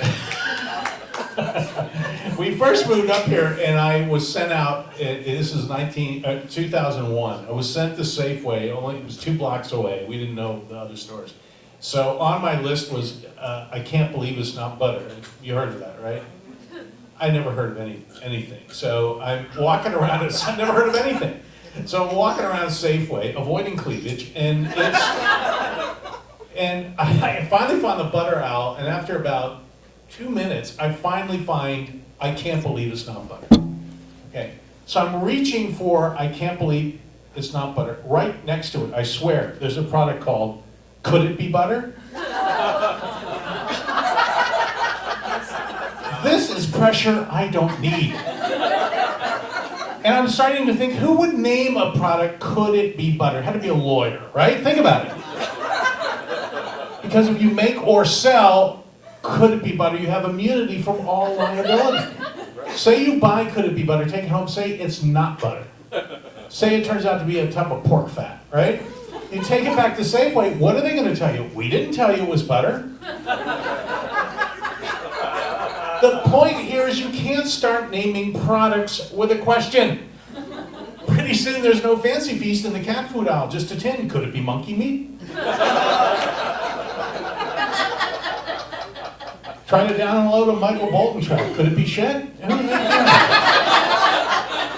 We first moved up here, and I was sent out. This is 2001. I was sent to Safeway. It was 2 blocks away. We didn't know the other stores. So on my list was, I can't believe it's not butter. You heard of that, right? I never heard of anything. So I'm walking around. I've never heard of anything. So I'm walking around Safeway, avoiding cleavage, and I finally found the butter aisle, and after about 2 minutes, I finally find I can't believe it's not butter. Okay, so I'm reaching for I can't believe it's not butter. Right next to it, I swear, there's a product called Could It Be Butter? This is pressure I don't need. And I'm starting to think, who would name a product Could It Be Butter? It had to be a lawyer, right? Think about it. Because if you make or sell Could It Be Butter, you have immunity from all liability. Say you buy Could It Be Butter, take it home, say it's not butter. Say it turns out to be a type of pork fat, right? You take it back to Safeway, what are they going to tell you? We didn't tell you it was butter. The point here is you can't start naming products with a question. Pretty soon there's no Fancy Feast in the cat food aisle, just a tin. Could it be monkey meat? Trying to download a Michael Bolton track. Could it be Shed?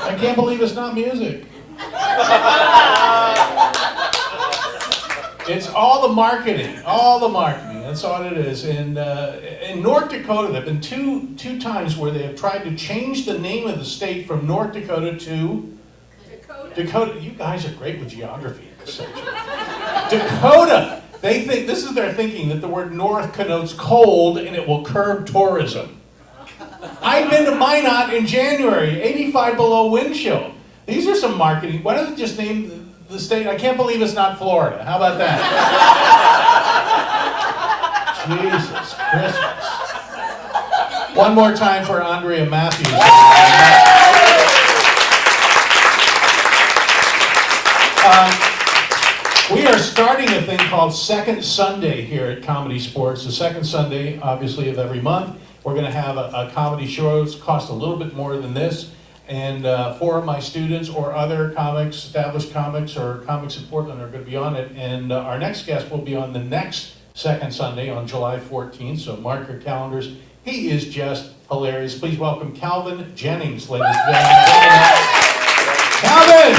I can't believe it's not music. It's all the marketing, that's all it is. And in North Dakota, there have been two times where they have tried to change the name of the state from North Dakota to Dakota, you guys are great with geography in this section. Dakota, they think, this is their thinking, that the word north connotes cold and it will curb tourism. I've been to Minot in January, 85 below wind chill. These are some marketing. Why don't they just name the state? I can't believe it's not Florida. How about that? Jesus Christmas. One more time for Andrea Matthews. We are starting a thing called Second Sunday here at Comedy Sports. The second Sunday, obviously, of every month. We're going to have a comedy show. It's cost a little bit more than this. And 4 of my students or other comics, established comics or comics in Portland are going to be on it. And our next guest will be on the next second Sunday on July 14th. So mark your calendars. He is just hilarious. Please welcome Calvin Jennings, ladies and gentlemen. Calvin!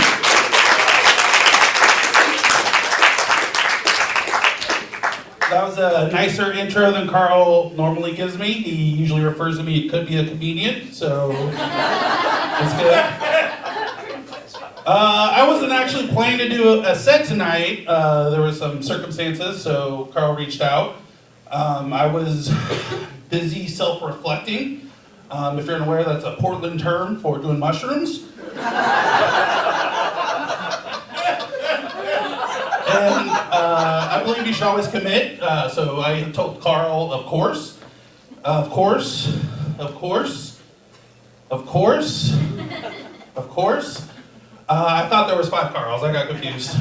That was a nicer intro than Carl normally gives me. He usually refers to me, it could be a comedian, so it's good. I wasn't actually planning to do a set tonight. There were some circumstances, so Carl reached out. I was busy self-reflecting. If you're unaware, that's a Portland term for doing mushrooms. And I believe you should always commit, so I told Carl, of course. I thought there was 5 Carls, I got confused.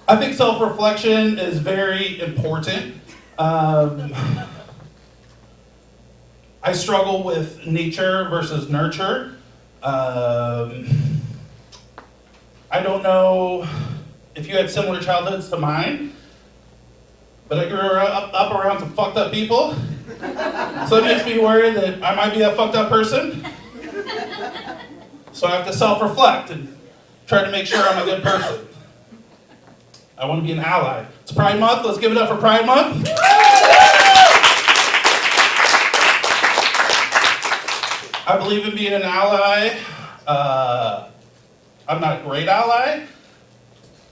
I think self-reflection is very important. I struggle with nature versus nurture. I don't know if you had similar childhoods to mine, but I grew up around some fucked up people. So it makes me worry that I might be a fucked up person. So I have to self-reflect and try to make sure I'm a good person. I want to be an ally. It's Pride Month. Let's give it up for Pride Month. I believe in being an ally. I'm not a great ally.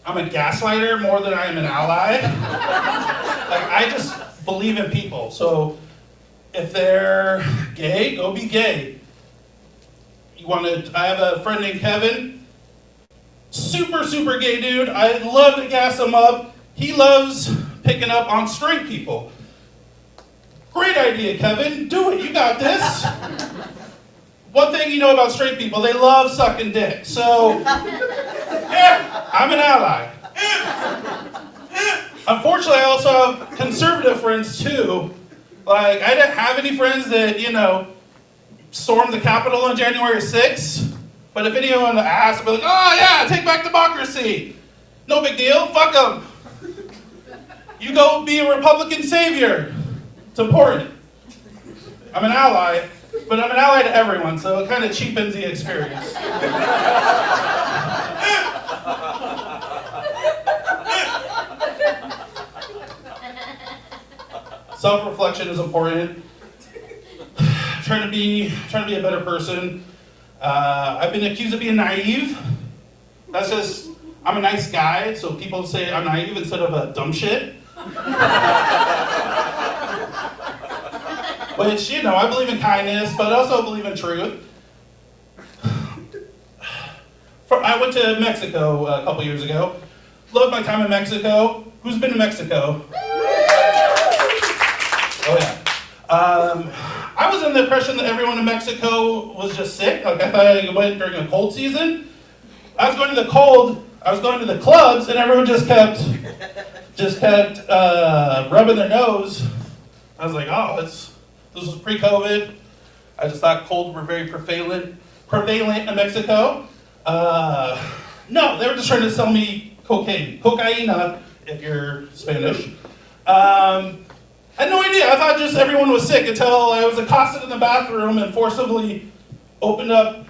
I'm a gaslighter more than I am an ally. Like, I just believe in people. So if they're gay, go be gay. I have a friend named Kevin. Super, super gay dude. I love to gas him up. He loves picking up on straight people. Great idea, Kevin. Do it. You got this. One thing you know about straight people, they love sucking dick. So, yeah, I'm an ally. Unfortunately, I also have conservative friends too. Like, I didn't have any friends that, stormed the Capitol on January 6th. But if anyone asked, I'd be like, oh yeah, take back democracy. No big deal, fuck them. You go be a Republican savior. It's important. I'm an ally. But I'm an ally to everyone, so it kind of cheapens the experience. Self-reflection is important. Trying to be a better person. I've been accused of being naive. That's just, I'm a nice guy, so people say I'm naive instead of a dumb shit. Which, I believe in kindness, but I also believe in truth. I went to Mexico a couple years ago. Loved my time in Mexico. Who's been to Mexico? Oh yeah. I was in the impression that everyone in Mexico was just sick. Like, I thought I went during a cold season. I was going to the clubs, and everyone just kept rubbing their nose. I was like, oh, this was pre-COVID. I just thought colds were very prevalent in Mexico. No, they were just trying to sell me cocaína, if you're Spanish. I had no idea. I thought just everyone was sick until I was accosted in the bathroom and forcibly opened up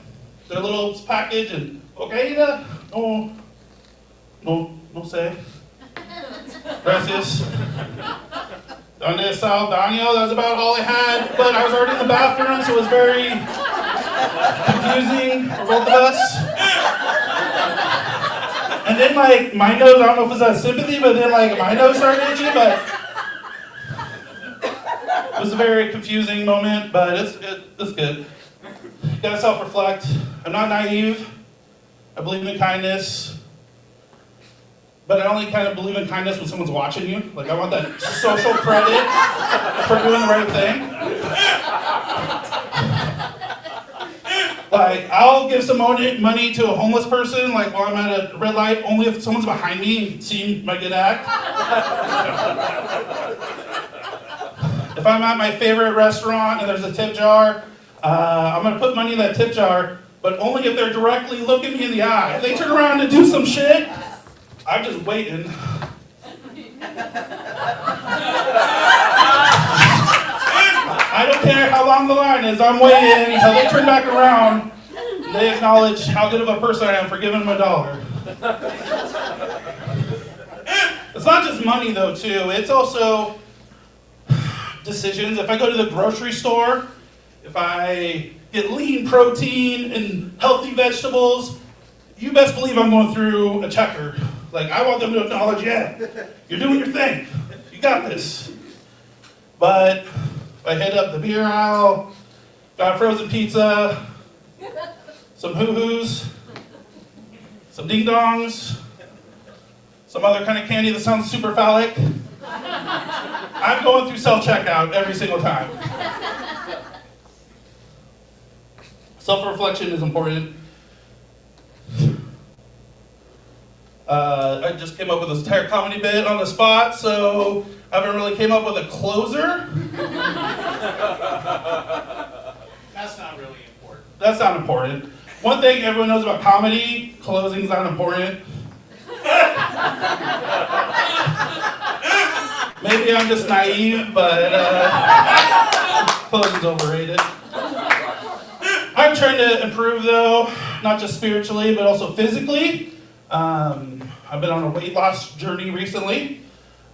their little package and cocaína. No sé. Gracias. Donde está el baño? That's about all I had, but I was already in the bathroom, so it was very confusing for both of us. And then like my nose, I don't know if it's out of sympathy, but then like my nose started itchy, but it was a very confusing moment, but it's good. You gotta self-reflect. I'm not naive. I believe in kindness. But I only kind of believe in kindness when someone's watching you. Like I want that social credit for doing the right thing. Like I'll give some money to a homeless person, like while I'm at a red light, only if someone's behind me and seeing my good act. If I'm at my favorite restaurant and there's a tip jar, I'm gonna put money in that tip jar, but only if they're directly looking me in the eye. If they turn around and do some shit, I'm just waiting. I don't care how long the line is, I'm waiting until they turn back around. They acknowledge how good of a person I am for giving them $1. It's not just money though too, it's also decisions. If I go to the grocery store, if I get lean protein and healthy vegetables, you best believe I'm going through a checker. Like, I want them to acknowledge, yeah, you're doing your thing. You got this. But if I hit up the beer aisle, got a frozen pizza, some hoo-hoos, some ding-dongs, some other kind of candy that sounds super phallic, I'm going through self-checkout every single time. Self-reflection is important. I just came up with this entire comedy bit on the spot, so I haven't really came up with a closer. That's not really important. That's not important. One thing everyone knows about comedy, closing's not important. Maybe I'm just naive, but closing's overrated. I'm trying to improve though, not just spiritually, but also physically. I've been on a weight loss journey recently.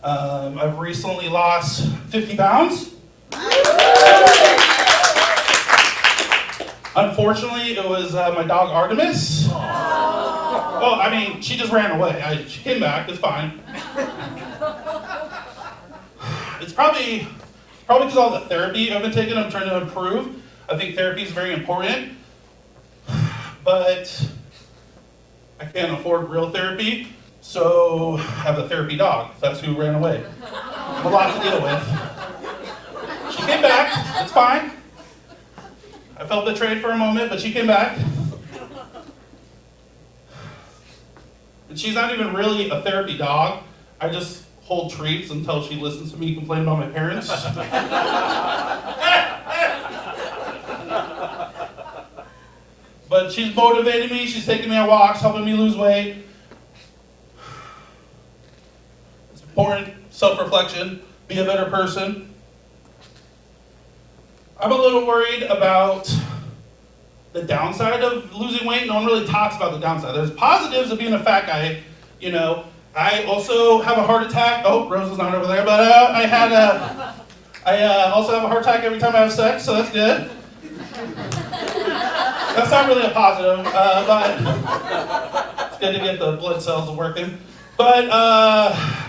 I've recently lost 50 pounds. Unfortunately, it was my dog Artemis. Well, I mean, she just ran away. She came back, it's fine. It's probably because all the therapy I've been taking, I'm trying to improve. I think therapy is very important, but I can't afford real therapy, so I have a therapy dog. That's who ran away. I have a lot to deal with. She came back, it's fine. I felt betrayed for a moment, but she came back. And she's not even really a therapy dog. I just hold treats until she listens to me complain about my parents. But she's motivating me, she's taking me on walks, helping me lose weight. It's important, self-reflection, be a better person. I'm a little worried about the downside of losing weight. No one really talks about the downside. There's positives of being a fat guy, you know. I also have a heart attack. Oh, Rose is not over there, but I also have a heart attack every time I have sex, so that's good. That's not really a positive, but it's good to get the blood cells working. But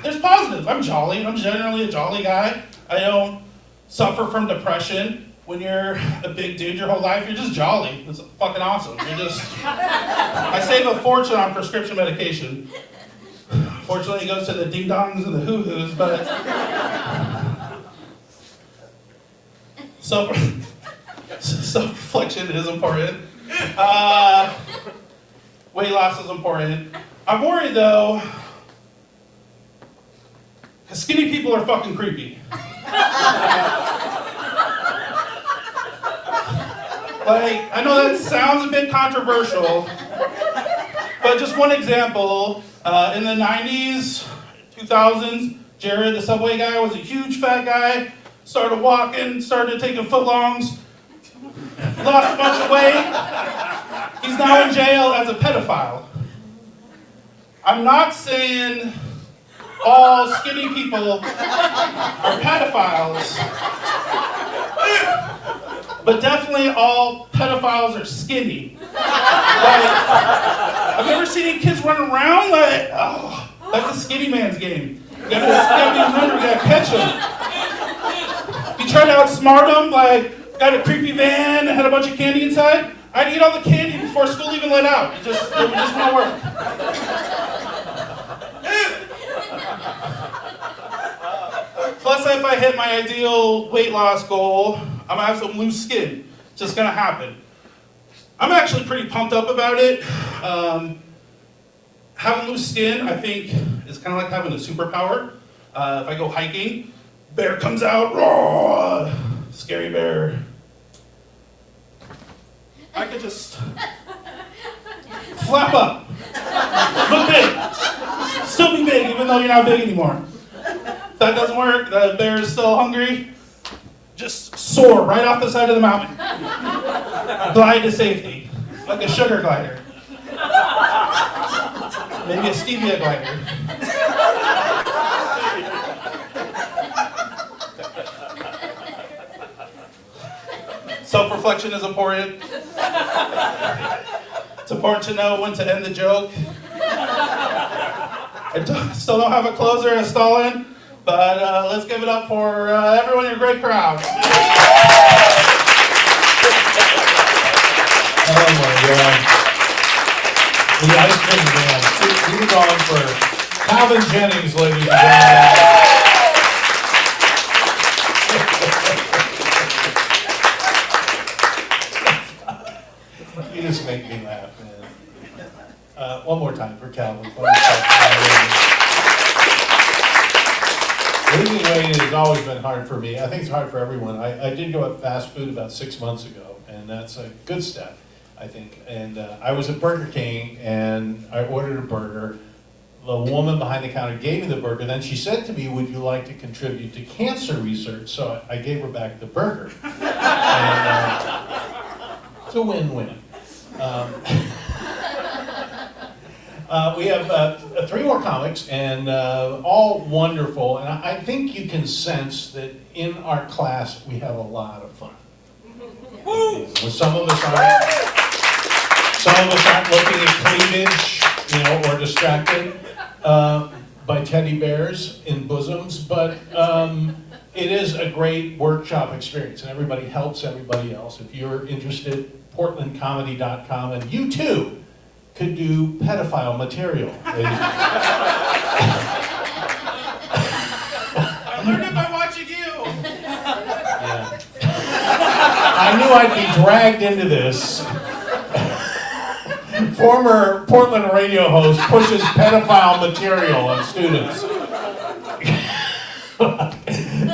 there's positives. I'm jolly. I'm generally a jolly guy. I don't suffer from depression. When you're a big dude your whole life, you're just jolly. It's fucking awesome. I save a fortune on prescription medication. Fortunately, it goes to the ding-dongs and the hoo-hoos, but self-reflection is important. Weight loss is important. I'm worried though, because skinny people are fucking creepy. Like, I know that sounds a bit controversial, but just one example, in the 90s, 2000s, Jared, the Subway guy, was a huge fat guy, started walking, started taking footlongs, lost a bunch of weight. He's now in jail as a pedophile. I'm not saying all skinny people are pedophiles, but definitely all pedophiles are skinny. Like, have you ever seen any kids run around? Like, oh, that's a skinny man's game. You gotta be hungry, you gotta catch them. You try to outsmart them, like, got a creepy van that had a bunch of candy inside. I'd eat all the candy before school even let out. It just won't work. Plus, if I hit my ideal weight loss goal, I'm gonna have some loose skin. It's just gonna happen. I'm actually pretty pumped up about it. Having loose skin, I think, is kind of like having a superpower. If I go hiking, bear comes out, roar, scary bear. I could just flap up, look big, still be big even though you're not big anymore. If that doesn't work, the bear is still hungry, just soar right off the side of the mountain. Glide to safety, like a sugar glider. Maybe a stevia glider. Self-reflection is important. It's important to know when to end the joke. I still don't have a closer to stall in, but let's give it up for everyone in your great crowd. Oh my God. The ice cream man. We were going for Calvin Jennings, ladies and gentlemen. You just make me laugh, man. One more time for Calvin. Losing weight has always been hard for me. I think it's hard for everyone. I did go at fast food about 6 months ago, and that's a good step, I think. And I was at Burger King, and I ordered a burger. The woman behind the counter gave me the burger. Then she said to me, "Would you like to contribute to cancer research?" So I gave her back the burger. And, it's a win-win. We have 3 more comics, and all wonderful. And I think you can sense that in our class we have a lot of fun. Some of us aren't looking at cleavage, or distracted by teddy bears in bosoms. But it is a great workshop experience, and everybody helps everybody else. If you're interested, portlandcomedy.com, and you too could do pedophile material. I learned it by watching you. Yeah. I knew I'd be dragged into this. Former Portland radio host pushes pedophile material on students.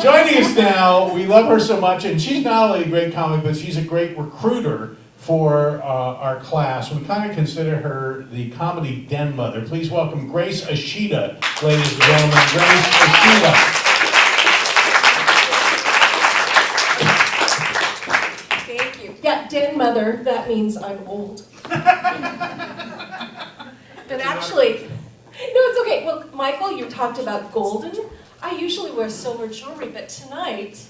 Joining us now, we love her so much, and she's not only a great comic, but she's a great recruiter for our class. We kind of consider her the comedy den mother. Please welcome Grace Ashita, ladies and gentlemen. Grace Ashita. Thank you. Yeah, den mother, that means I'm old. But actually, no, it's okay. Well, Michael, you talked about golden. I usually wear silver jewelry, but tonight,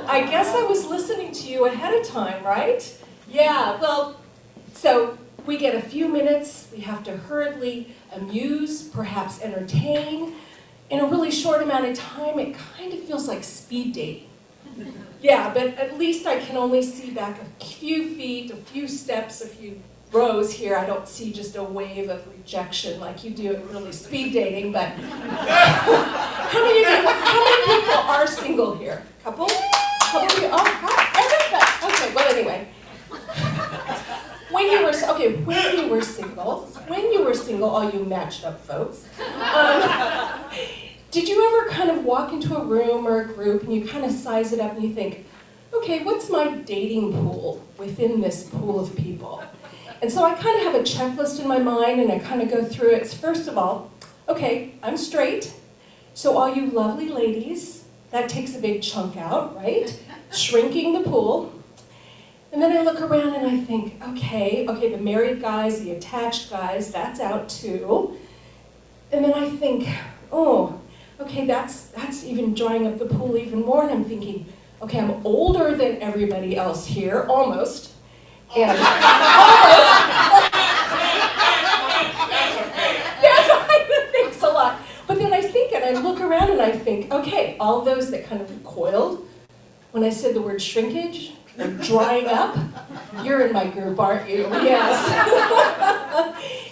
I guess I was listening to you ahead of time, right? Yeah, well, so we get a few minutes, we have to hurriedly amuse, perhaps entertain. In a really short amount of time, it kind of feels like speed dating. Yeah, but at least I can only see back a few feet, a few steps, a few rows here. I don't see just a wave of rejection like you do in really speed dating, but how many people are single here? Couple? Couple of you? Oh, God, everybody. Okay, well, anyway. When you were single, all you matched up folks, did you ever kind of walk into a room or a group and you kind of size it up and you think, okay, what's my dating pool within this pool of people? And so I kind of have a checklist in my mind and I kind of go through it. First of all, okay, I'm straight, so all you lovely ladies, that takes a big chunk out, right? Shrinking the pool. And then I look around and I think, okay, the married guys, the attached guys, that's out too. And then I think, oh, okay, that's even drawing up the pool even more. And I'm thinking, Okay, I'm older than everybody else here, almost. And almost. Yes, thanks a lot. But then I think, and I look around and I think, okay, all those that kind of recoiled when I said the word shrinkage, or drying up, you're in my group, aren't you? Yes.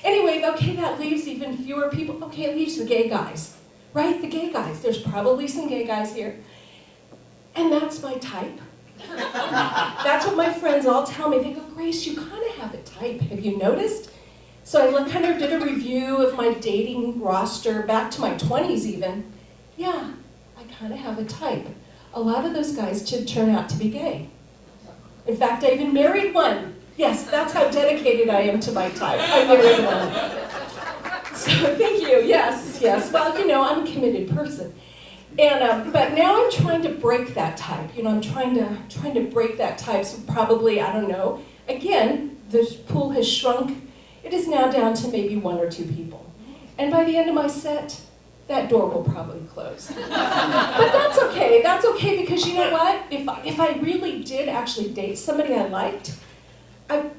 Anyway, okay, that leaves even fewer people. Okay, it leaves the gay guys, right? The gay guys. There's probably some gay guys here. And that's my type. That's what my friends all tell me. They go, Grace, you kind of have a type. Have you noticed? So I kind of did a review of my dating roster back to my 20s even. Yeah, I kind of have a type. A lot of those guys did turn out to be gay. In fact, I even married one. Yes, that's how dedicated I am to my type. I married one. So thank you. Yes, yes. Well, you know, I'm a committed person. And but now I'm trying to break that type. You know, I'm trying to break that type. So probably, I don't know. Again, the pool has shrunk. It is now down to maybe 1 or 2 people. And by the end of my set, that door will probably close. But that's okay. That's okay because you know what? If I really did actually date somebody I liked,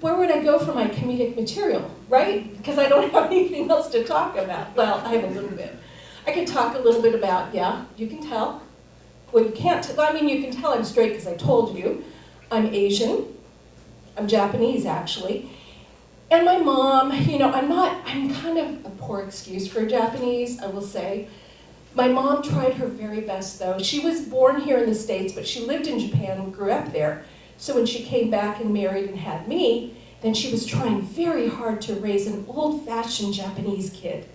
where would I go for my comedic material, right? Because I don't have anything else to talk about. Well, I have a little bit. I can talk a little bit about, yeah, you can tell. Well, you can't, I mean, you can tell I'm straight because I told you. I'm Asian. I'm Japanese, actually. And my mom, you know, I'm kind of a poor excuse for a Japanese, I will say. My mom tried her very best, though. She was born here in the States, but she lived in Japan and grew up there. So when she came back and married and had me, then she was trying very hard to raise an old-fashioned Japanese kid.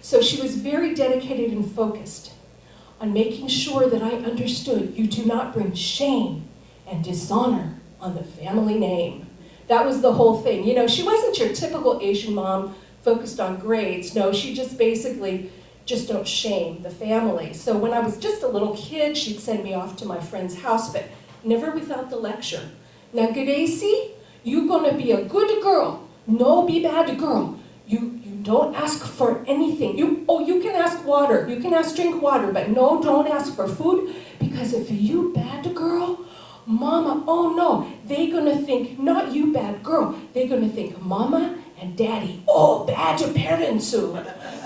So she was very dedicated and focused on making sure that I understood you do not bring shame and dishonor on the family name. That was the whole thing. You know, she wasn't your typical Asian mom focused on grades. No, she just basically just don't shame the family. So when I was just a little kid, she'd send me off to my friend's house, but never without the lecture. Now, Gracie, you gonna be a good girl. No be bad girl. You don't ask for anything. You can ask water. You can ask drink water, but no, don't ask for food, because if you bad girl, Mama, oh no, they gonna think, not you bad girl, they gonna think Mama and Daddy, oh, bad parents,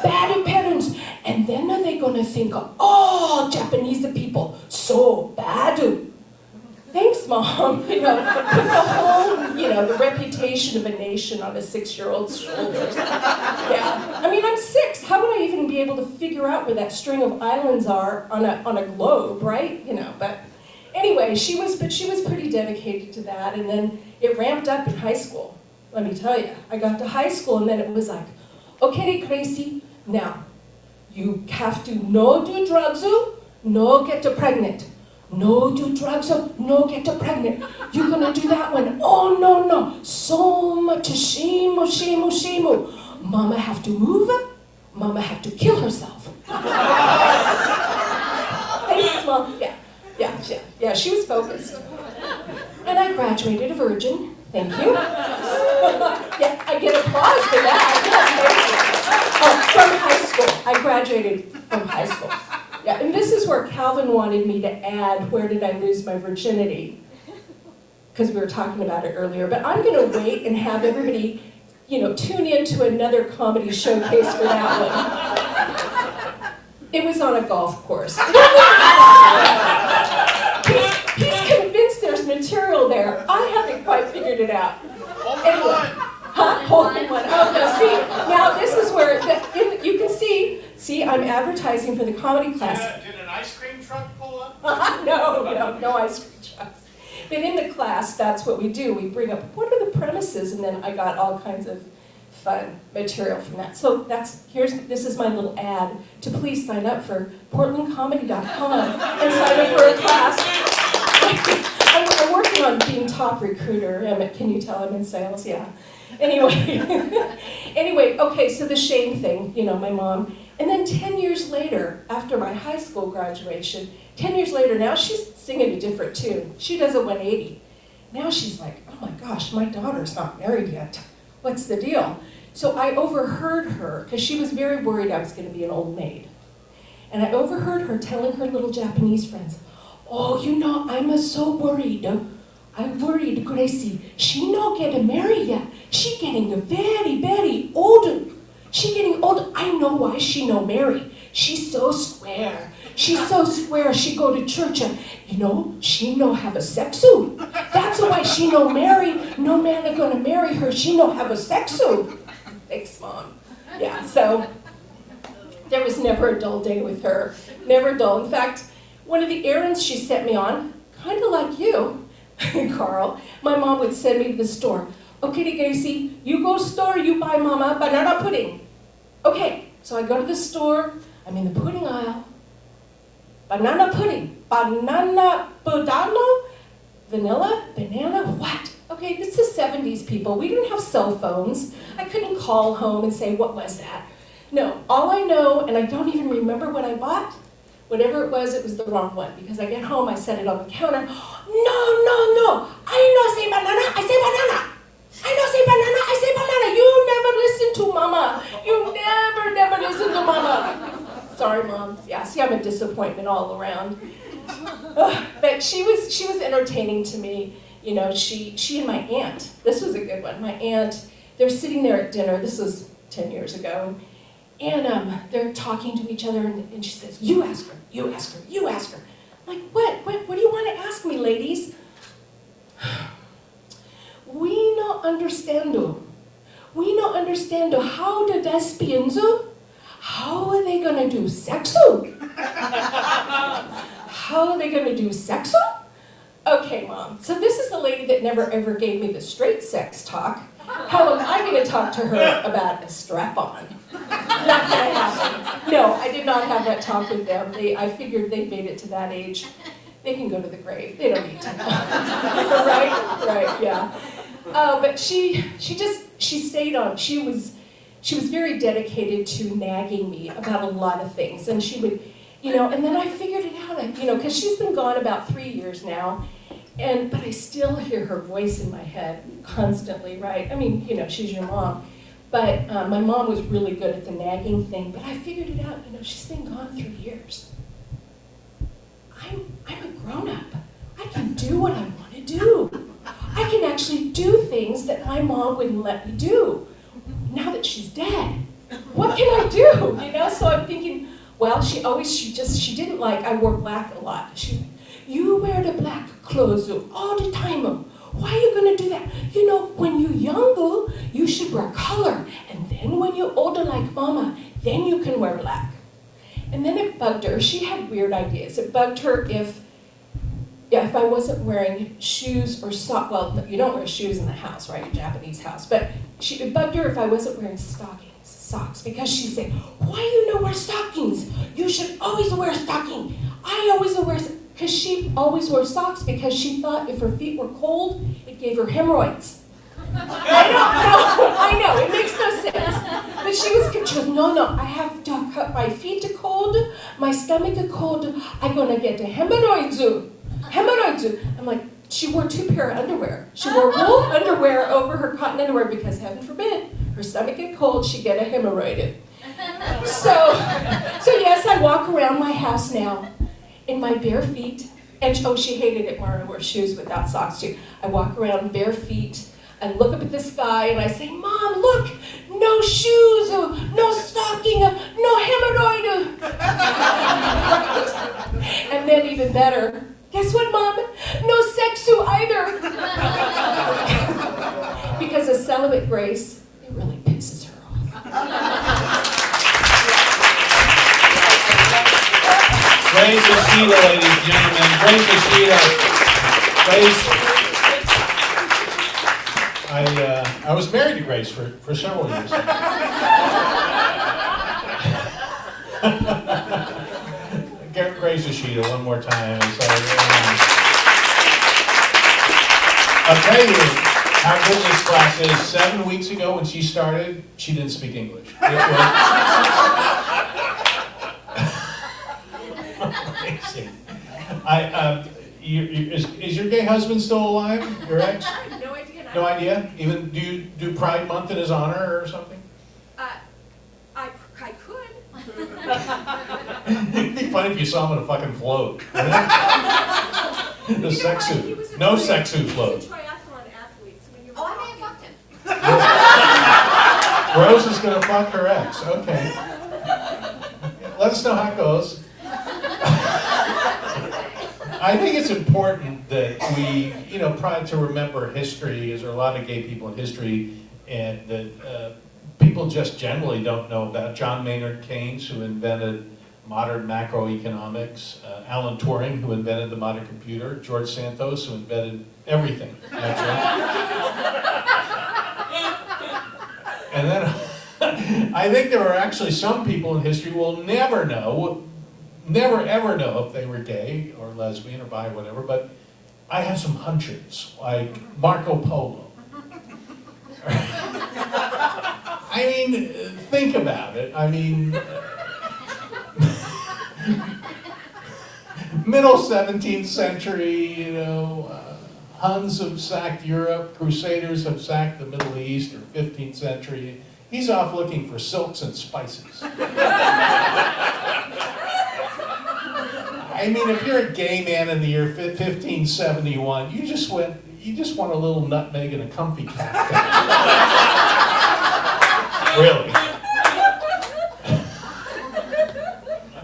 bad parents. And then are they gonna think, oh, Japanese people, so bad. Thanks, Mom. You know, put the whole, you know, the reputation of a nation on a 6-year-old's shoulders. Yeah, I mean, I'm 6. How would I even be able to figure out where that string of islands are on a globe, right? You know, but anyway, she was pretty dedicated to that, and then it ramped up in high school. Let me tell you, I got to high school, and then it was like, okay, Gracie, now you have to no do drugs, no get pregnant. No do drugs, no get pregnant. You're gonna do that one. Oh, no. So much shame. Mama have to move. Mama have to kill herself. Thanks, Mom. Yeah, she was focused. And I graduated a virgin. Thank you. Yeah, I get applause for that. Oh, from high school. I graduated from high school. Yeah, and this is where Calvin wanted me to add, where did I lose my virginity? Because we were talking about it earlier. But I'm going to wait and have everybody, you know, tune in to another comedy showcase for that one. It was on a golf course. He's convinced there's material there. I haven't quite figured it out. Anyway. Huh? Hole in one. Oh, no, see, now this is where, you can see, I'm advertising for the comedy class. Did an ice cream truck pull up? No ice cream trucks. But in the class, that's what we do. We bring up, what are the premises? And then I got all kinds of fun material from that. So this is my little ad to please sign up for portlandcomedy.com and sign up for a class. I'm working on being top recruiter. Can you tell I'm in sales? Yeah. Anyway, okay, so the shame thing, you know, my mom. And then 10 years later, after my high school graduation, 10 years later, now she's singing a different tune. She does a 180. Now she's like, oh my gosh, my daughter's not married yet. What's the deal? So I overheard her, because she was very worried I was going to be an old maid. And I overheard her telling her little Japanese friends, Oh, I'm so worried. I'm worried, Gracie. She not get married yet. She getting very, very old. She getting old. I know why she no marry. She's so square. She's so square. She go to church and, she no have a sexu. That's why she no marry. No man are gonna marry her. She no have a sexu. Thanks, Mom. Yeah, so there was never a dull day with her. Never dull. In fact, one of the errands she sent me on, kind of like you, Carl, my mom would send me to the store. Okay, Gracie, you go store, you buy Mama banana pudding. Okay, so I go to the store, I'm in the pudding aisle. Banana pudding, banana, vanilla, banana, what? Okay, this is 70s, people. We didn't have cell phones. I couldn't call home and say, what was that? No, all I know, and I don't even remember what I bought, whatever it was the wrong one. Because I get home, I set it on the counter. No, I no say banana, I say banana. I no say banana, I say banana. You never listen to Mama. You never listen to Mama. Sorry, Mom. Yeah, see, I'm a disappointment all around. But she was entertaining to me. She and my aunt, this was a good one. My aunt, they're sitting there at dinner. This was 10 years ago. And they're talking to each other, and she says, you ask her, you ask her, you ask her. I'm like, what do you want to ask me, ladies? We no understando. We no understando how the despienzo. How are they gonna do sexo? How are they gonna do sexo? Okay, Mom. So this is the lady that never ever gave me the straight sex talk. How am I gonna talk to her about a strap-on? Not gonna happen. No, I did not have that talk with them. I figured they made it to that age. They can go to the grave. They don't need to know. Right, yeah. But she stayed on. She was very dedicated to nagging me about a lot of things, and she would, and then I figured it out, because she's been gone about 3 years now, but I still hear her voice in my head constantly, right? I mean, she's your mom. But my mom was really good at the nagging thing, but I figured it out, she's been gone 3 years. I'm a grown-up. I can do what I want to do. I can actually do things that my mom wouldn't let me do. Now that she's dead, what can I do? So I'm thinking, well, she didn't like, I wore black a lot. You wear the black clothes all the time. Why are you gonna do that? When you're younger, you should wear color. And then when you're older like Mama, then you can wear black. And then it bugged her. She had weird ideas. It bugged her if I wasn't wearing shoes or socks. Well, you don't wear shoes in the house, right? Japanese house. But it bugged her if I wasn't wearing socks, because she said, why you no wear stockings? You should always wear stocking. I always wear, because she always wore socks because she thought if her feet were cold, it gave her hemorrhoids. I know, it makes no sense. But she was no, I have to cut my feet are cold, my stomach is cold, I'm gonna get the hemorrhoids. I'm like, she wore 2 pair of underwear. She wore wool underwear over her cotton underwear because, heaven forbid, her stomach get cold, she'd get a hemorrhoid. So yes, I walk around my house now in my bare feet. And she hated it when I wore shoes without socks too. I walk around bare feet and look up at the sky and I say, Mom, look, no shoes, no stocking, no hemorrhoid. And then even better, guess what, Mom? No sexu either. Because a celibate Grace, it really pisses her off. Grace Ashita, ladies and gentlemen. Grace Ashita. Grace. I was married to Grace for several years. Grace Ashita, one more time. I'll tell you, our business class is 7 weeks ago when she started, she didn't speak English. It was amazing. Is your gay husband still alive? Your ex? No idea. No idea? Even do you do Pride Month in his honor or something? I could. be funny if you saw him in a fucking float. The sex suit. No sex suit float. triathlon athlete, so when you were Oh, I may have talking- fucked him. Rose is gonna fuck her ex, okay. Let us know how it goes. I think it's important that we, try to remember history, because there are a lot of gay people in history, and that people just generally don't know about John Maynard Keynes, who invented modern macroeconomics, Alan Turing, who invented the modern computer, George Santos, who invented everything, actually. And then I think there are actually some people in history who will never ever know if they were gay or lesbian or bi or whatever, but I have some hunches, like Marco Polo. I mean, think about it. I mean, middle 17th century, Huns have sacked Europe, Crusaders have sacked the Middle East, or 15th century. He's off looking for silks and spices. I mean, if you're a gay man in the year 1571, you just want a little nutmeg and a comfy cat. Really.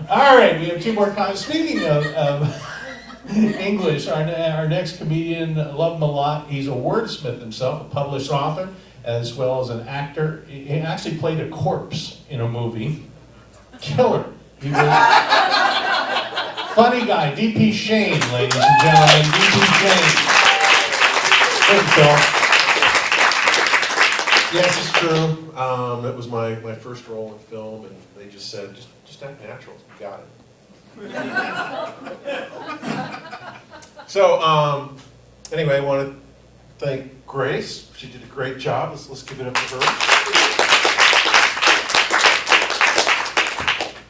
All right, we have two more comments. Speaking of English, our next comedian, love him a lot. He's a wordsmith himself, a published author, as well as an actor. He actually played a corpse in a movie. Killer. He was funny guy, D.P. Shane, ladies and gentlemen, D.P. Shane. Good, Phil. Yes, it's true. It was my first role in film, and they just said, just act natural. You got it. So, anyway, I want to thank Grace. She did a great job. Let's give it up to her.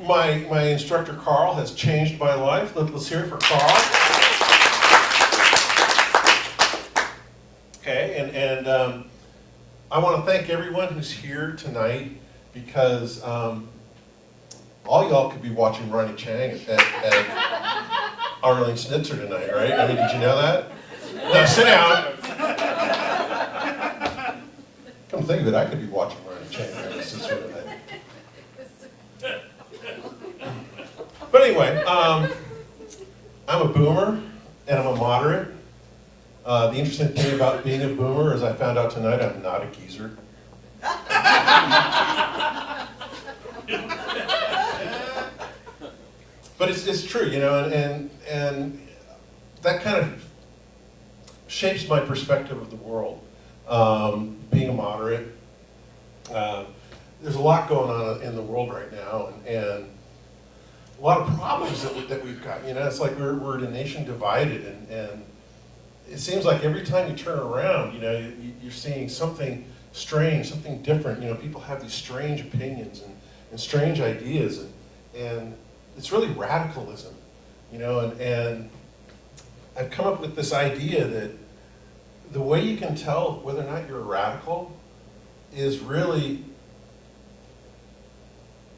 My instructor, Carl, has changed my life. Let's hear it for Carl. Okay, and I want to thank everyone who's here tonight, because all y'all could be watching Ronnie Chang at Arlene Schnitzer tonight, right? I mean, did you know that? No, sit down. Come think of it, I could be watching Ronnie Chang at Arlene Schnitzer tonight. But anyway, I'm a boomer and I'm a moderate. The interesting thing about being a boomer is I found out tonight I'm not a geezer. But it's true, and that kind of shapes my perspective of the world. Being a moderate, there's a lot going on in the world right now, and a lot of problems that we've got. It's like we're a nation divided, and it seems like every time you turn around, you're seeing something strange, something different. People have these strange opinions and strange ideas, and it's really radicalism, and I've come up with this idea that the way you can tell whether or not you're a radical is really,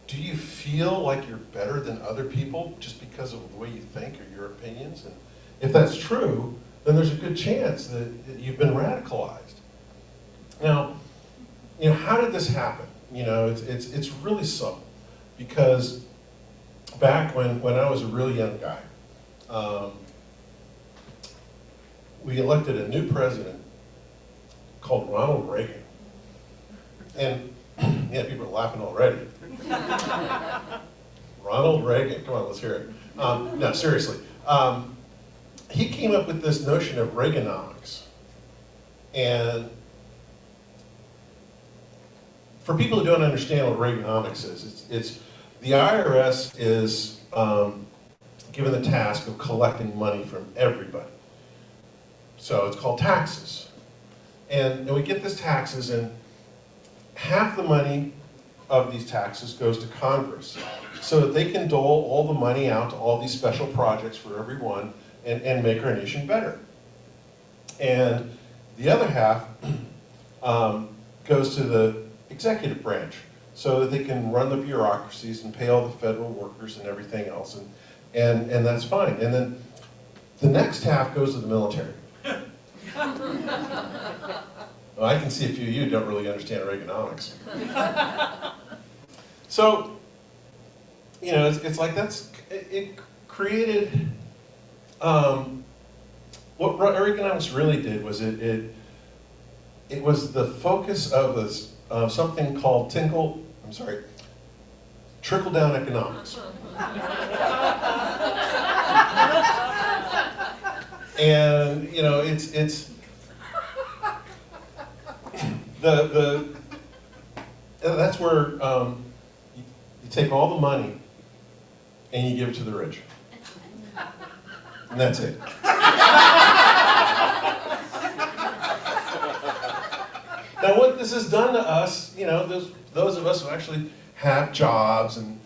do you feel like you're better than other people just because of the way you think or your opinions? And if that's true, then there's a good chance that you've been radicalized. Now, how did this happen? It's really subtle, because back when I was a really young guy, we elected a new president called Ronald Reagan. And yeah, people are laughing already. Ronald Reagan, come on, let's hear it. No, seriously. He came up with this notion of Reaganomics. And for people who don't understand what Reaganomics is, it's the IRS is given the task of collecting money from everybody. So it's called taxes. And we get these taxes, and half the money of these taxes goes to Congress so that they can dole all the money out to all these special projects for everyone and make our nation better. And the other half goes to the executive branch so that they can run the bureaucracies and pay all the federal workers and everything else. and that's fine. And then the next half goes to the military. Well, I can see a few of you don't really understand Reaganomics. So, you know, it's like it created, what Reaganomics really did was it was the focus of something called trickle-down economics. And, you know, it's that's where you take all the money and you give it to the rich. And that's it. Now what this has done to us, you know, those of us who actually have jobs and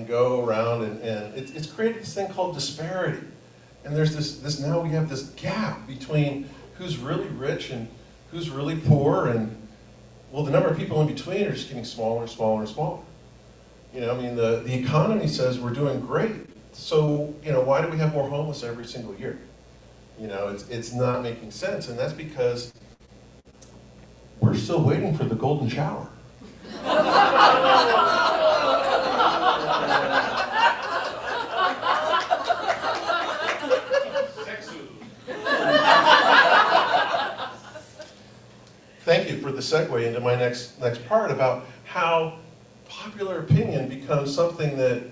go around and it's created this thing called disparity. And there's this now we have this gap between who's really rich and who's really poor, and well, the number of people in between are just getting smaller and smaller and smaller. You know, I mean, the economy says we're doing great. So, you know, why do we have more homeless every single year? You know, it's not making sense, and that's because we're still waiting for the golden shower. Thank you for the segue into my next part about how popular opinion becomes something that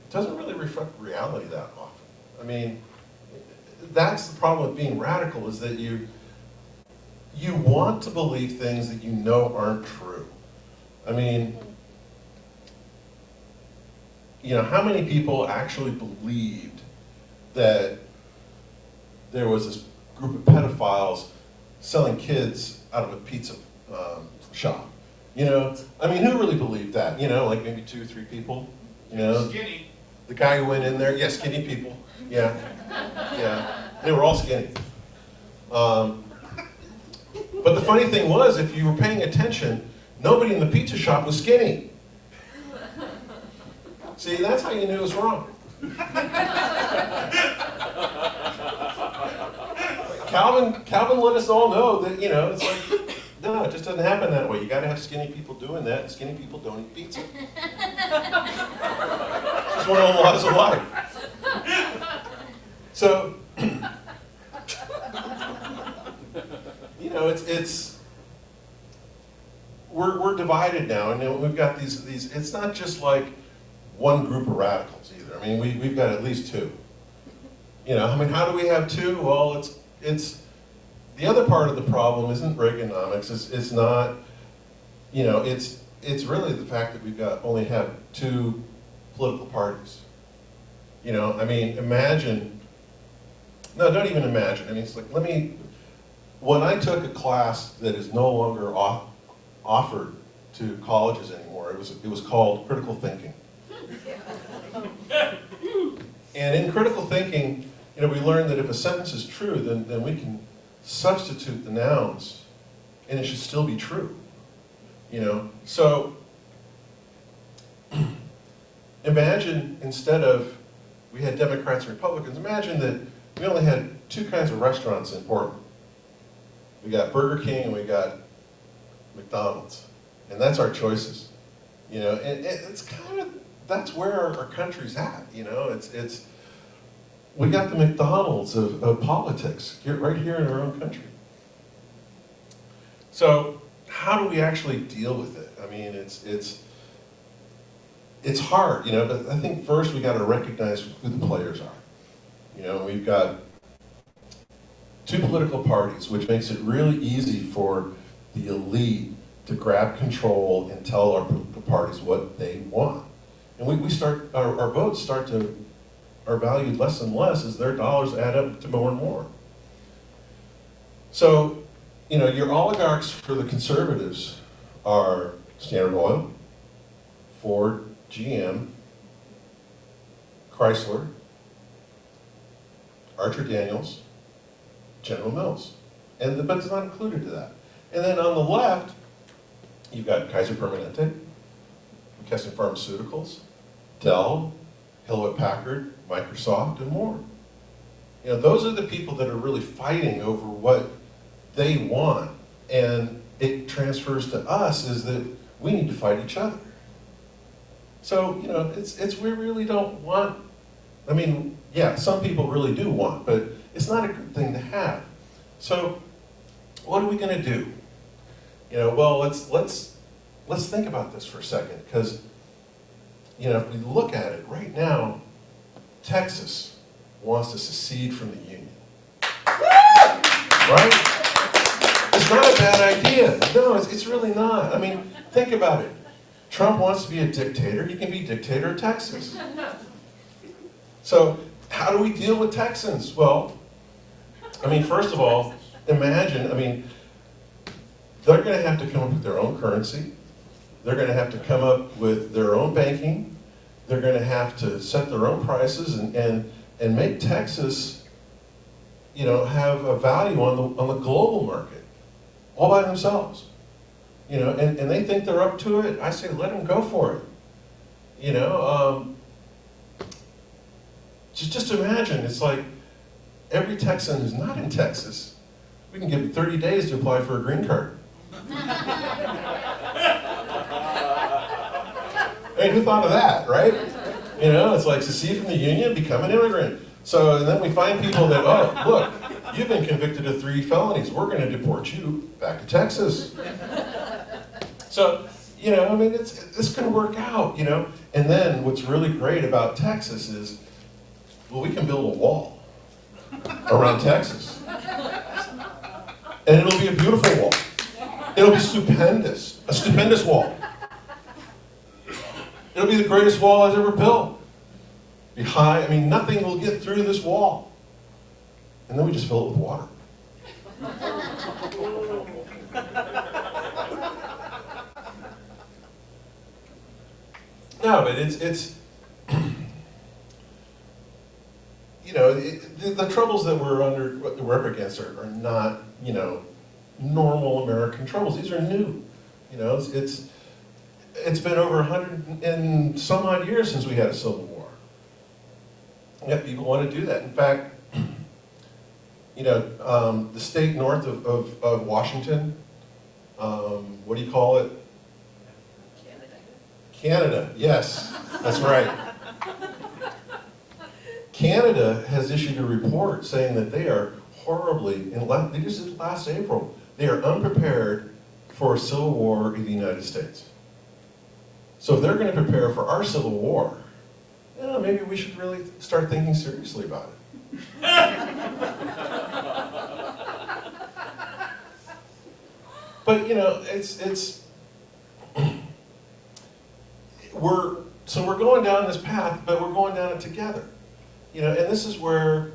doesn't really reflect reality that often. I mean, that's the problem with being radical, is that you want to believe things that you know aren't true. I mean, you know, how many people actually believed that there was this group of pedophiles selling kids out of a pizza shop? You know, I mean, who really believed that? You know, like maybe 2 or 3 people, you know? Skinny. The guy who went in there, yeah, skinny people, yeah, yeah. They were all skinny. But the funny thing was, if you were paying attention, nobody in the pizza shop was skinny. See, that's how you knew it was wrong. Calvin let us all know that, you know, it's like, no, it just doesn't happen that way. You gotta have skinny people doing that, and skinny people don't eat pizza. It's one of the laws of life. So, you know, we're divided now, and we've got these, it's not just like one group of radicals either. I mean, we've got at least 2. You know, I mean, how do we have 2? Well, it's the other part of the problem isn't Reaganomics. It's not, you know, it's really the fact that we've only have 2 political parties. You know, I mean, no, don't even imagine. I mean, it's like, when I took a class that is no longer offered to colleges anymore, it was called critical thinking. And in critical thinking, you know, we learned that if a sentence is true, then we can substitute the nouns, and it should still be true. You know, so imagine instead of we had Democrats and Republicans, imagine that we only had 2 kinds of restaurants in Portland. We got Burger King and we got McDonald's, and that's our choices. You know, and it's kind of, that's where our country's at. You know, it's we got the McDonald's of politics right here in our own country. So how do we actually deal with it? I mean, it's hard, you know, but I think first we got to recognize who the players are. You know, we've got 2 political parties, which makes it really easy for the elite to grab control and tell our political parties what they want. And we start, our votes are valued less and less as their dollars add up to more and more. So, you know, your oligarchs for the conservatives are Standard Oil, Ford, GM, Chrysler, Archer Daniels, General Mills. But it's not included to that. And then on the left, you've got Kaiser Permanente, McKesson Pharmaceuticals, Dell, Hewlett Packard, Microsoft, and more. You know, those are the people that are really fighting over what they want, and it transfers to us is that we need to fight each other. So, you know, we really don't want, I mean, yeah, some people really do want, but it's not a good thing to have. So, what are we going to do? You know, well, let's think about this for a second, because, you know, if we look at it right now, Texas wants to secede from the Union. Right? It's not a bad idea. No, it's really not. I mean, think about it. Trump wants to be a dictator. He can be dictator of Texas. So, how do we deal with Texans? Well, I mean, first of all, imagine, I mean, they're going to have to come up with their own currency. They're going to have to come up with their own banking. They're going to have to set their own prices and make Texas, you know, have a value on the global market, all by themselves. You know, and they think they're up to it. I say, let them go for it. You know, just imagine, it's like every Texan who's not in Texas, we can give them 30 days to apply for a green card. I mean, who thought of that, right? You know, it's like secede from the Union, become an immigrant. So, and then we find people that, oh, look, you've been convicted of 3 felonies. We're going to deport you back to Texas. So, you know, I mean, this can work out, you know. And then what's really great about Texas is, well, we can build a wall around Texas. And it'll be a beautiful wall. It'll be stupendous, a stupendous wall. It'll be the greatest wall I've ever built. Be high, I mean, nothing will get through this wall. And then we just fill it with water. No, but it's you know, the troubles that we're up against are not, you know, normal American troubles. These are new. You know, it's been over 100 and some odd years since we had a civil war. Yet people want to do that. In fact, you know, the state north of Washington, what do you call it? Canada, yes, that's right. Canada has issued a report saying that they are horribly, they just did it last April, they are unprepared for a civil war in the United States. So if they're going to prepare for our civil war, you know, maybe we should really start thinking seriously about it. But you know, we're going down this path, but we're going down it together. You know, and this is where,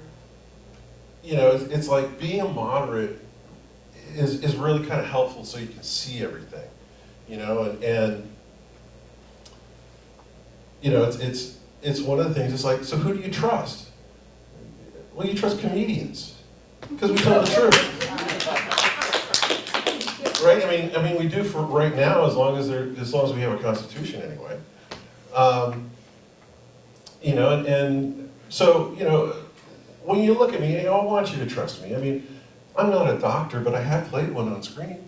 you know, it's like being a moderate is really kind of helpful so you can see everything. You know, and you know, it's one of the things, it's like, so who do you trust? Well, you trust comedians, because we tell the truth. Right? I mean, we do for right now, as long as we have a constitution anyway. You know, and so, you know, when you look at me, you know, I want you to trust me. I mean, I'm not a doctor, but I have played one on screen.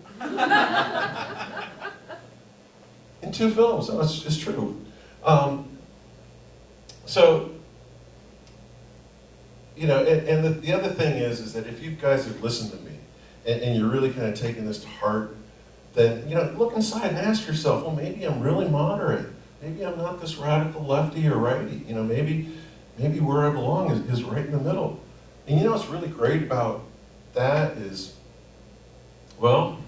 In 2 films, so it's true. So, you know, and the other thing is that if you guys have listened to me, and you're really kind of taking this to heart, then, you know, look inside and ask yourself, well, maybe I'm really moderate. Maybe I'm not this radical lefty or righty. You know, maybe where I belong is right in the middle. And you know what's really great about that is, well,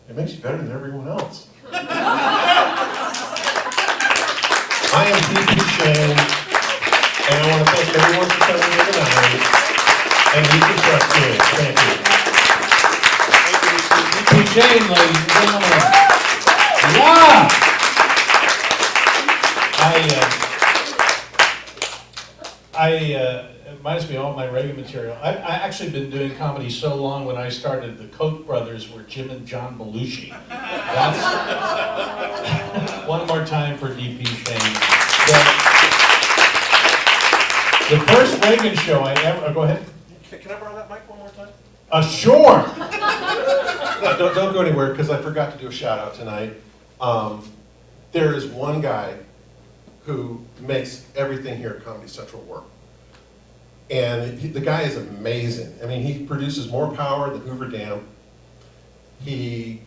it makes you better than everyone else. I am deeply ashamed, and I want to thank everyone for coming here tonight, and you can trust me. Thank you. Deeply ashamed, ladies and gentlemen. Yeah! It reminds me of all my Reagan material. I actually been doing comedy so long. When I started, the Koch brothers were Jim and John Belushi. That's one more time for DP Shane. first Reagan show I ever, go ahead. Can I borrow that mic one more time? Sure. No, don't go anywhere, because I forgot to do a shout out tonight. There is one guy who makes everything here at Comedy Central work. And the guy is amazing. I mean, he produces more power than Hoover Dam. He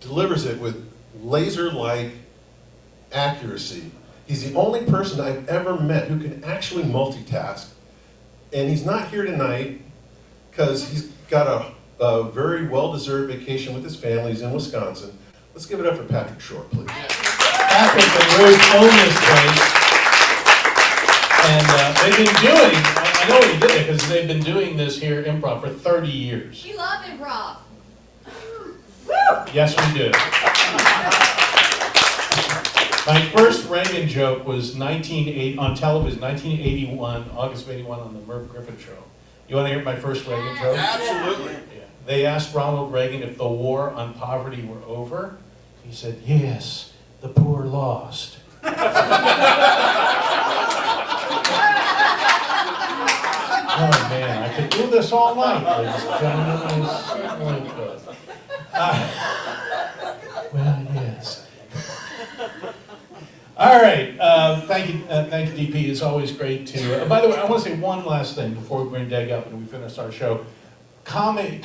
delivers it with laser-like accuracy. He's the only person I've ever met who can actually multitask. And he's not here tonight because he's got a very well-deserved vacation with his family. He's in Wisconsin. Let's give it up for Patrick Short, please. Patrick and Ruth own this place. And they've been doing, I know he did it because they've been doing this here improv for 30 years. We love improv. Yes, we do. My first Reagan joke was on television, 1981, August of 81 on the Merv Griffin Show. You want to hear my first Reagan joke? Absolutely. Yeah. They asked Ronald Reagan if the war on poverty were over. He said, yes, the poor lost. Oh man, I could do this all night, ladies and gentlemen. I certainly could. Well, yes. All right, thank you, DP. It's always great to. By the way, I want to say one last thing before we bring Dag up and we finish our show. Comedy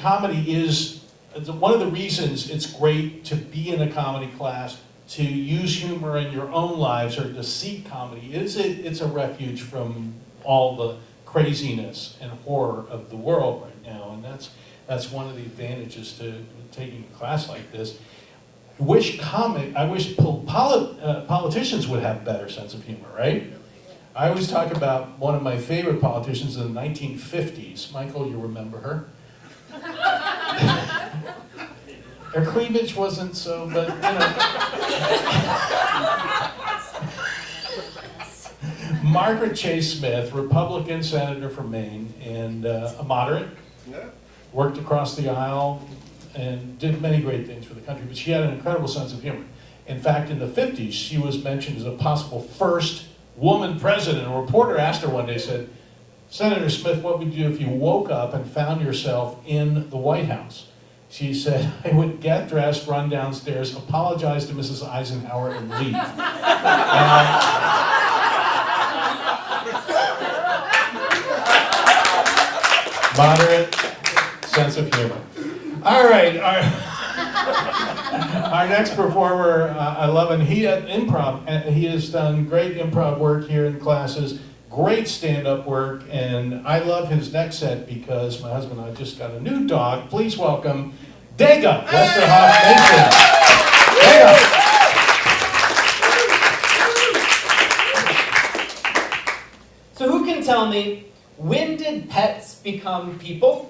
is one of the reasons it's great to be in a comedy class, to use humor in your own lives, or to seek comedy. It's a refuge from all the craziness and horror of the world right now, and that's one of the advantages to taking a class like this. I wish politicians would have a better sense of humor, right? I always talk about one of my favorite politicians in the 1950s. Michael, you remember her? Her cleavage wasn't so, but you know. Margaret Chase Smith, Republican senator from Maine, and a moderate, worked across the aisle and did many great things for the country, but she had an incredible sense of humor. In fact, in the 50s, she was mentioned as a possible first woman president. A reporter asked her one day, said, Senator Smith, what would you do if you woke up and found yourself in the White House? She said, I would get dressed, run downstairs, apologize to Mrs. Eisenhower, and leave. Moderate sense of humor. All right, our next performer, I love him. He at improv, he has done great improv work here in classes, great stand-up work, and I love his next set because my husband and I just got a new dog. Please welcome Dega, Westerhoff Nation. Dega. So who can tell me, when did pets become people?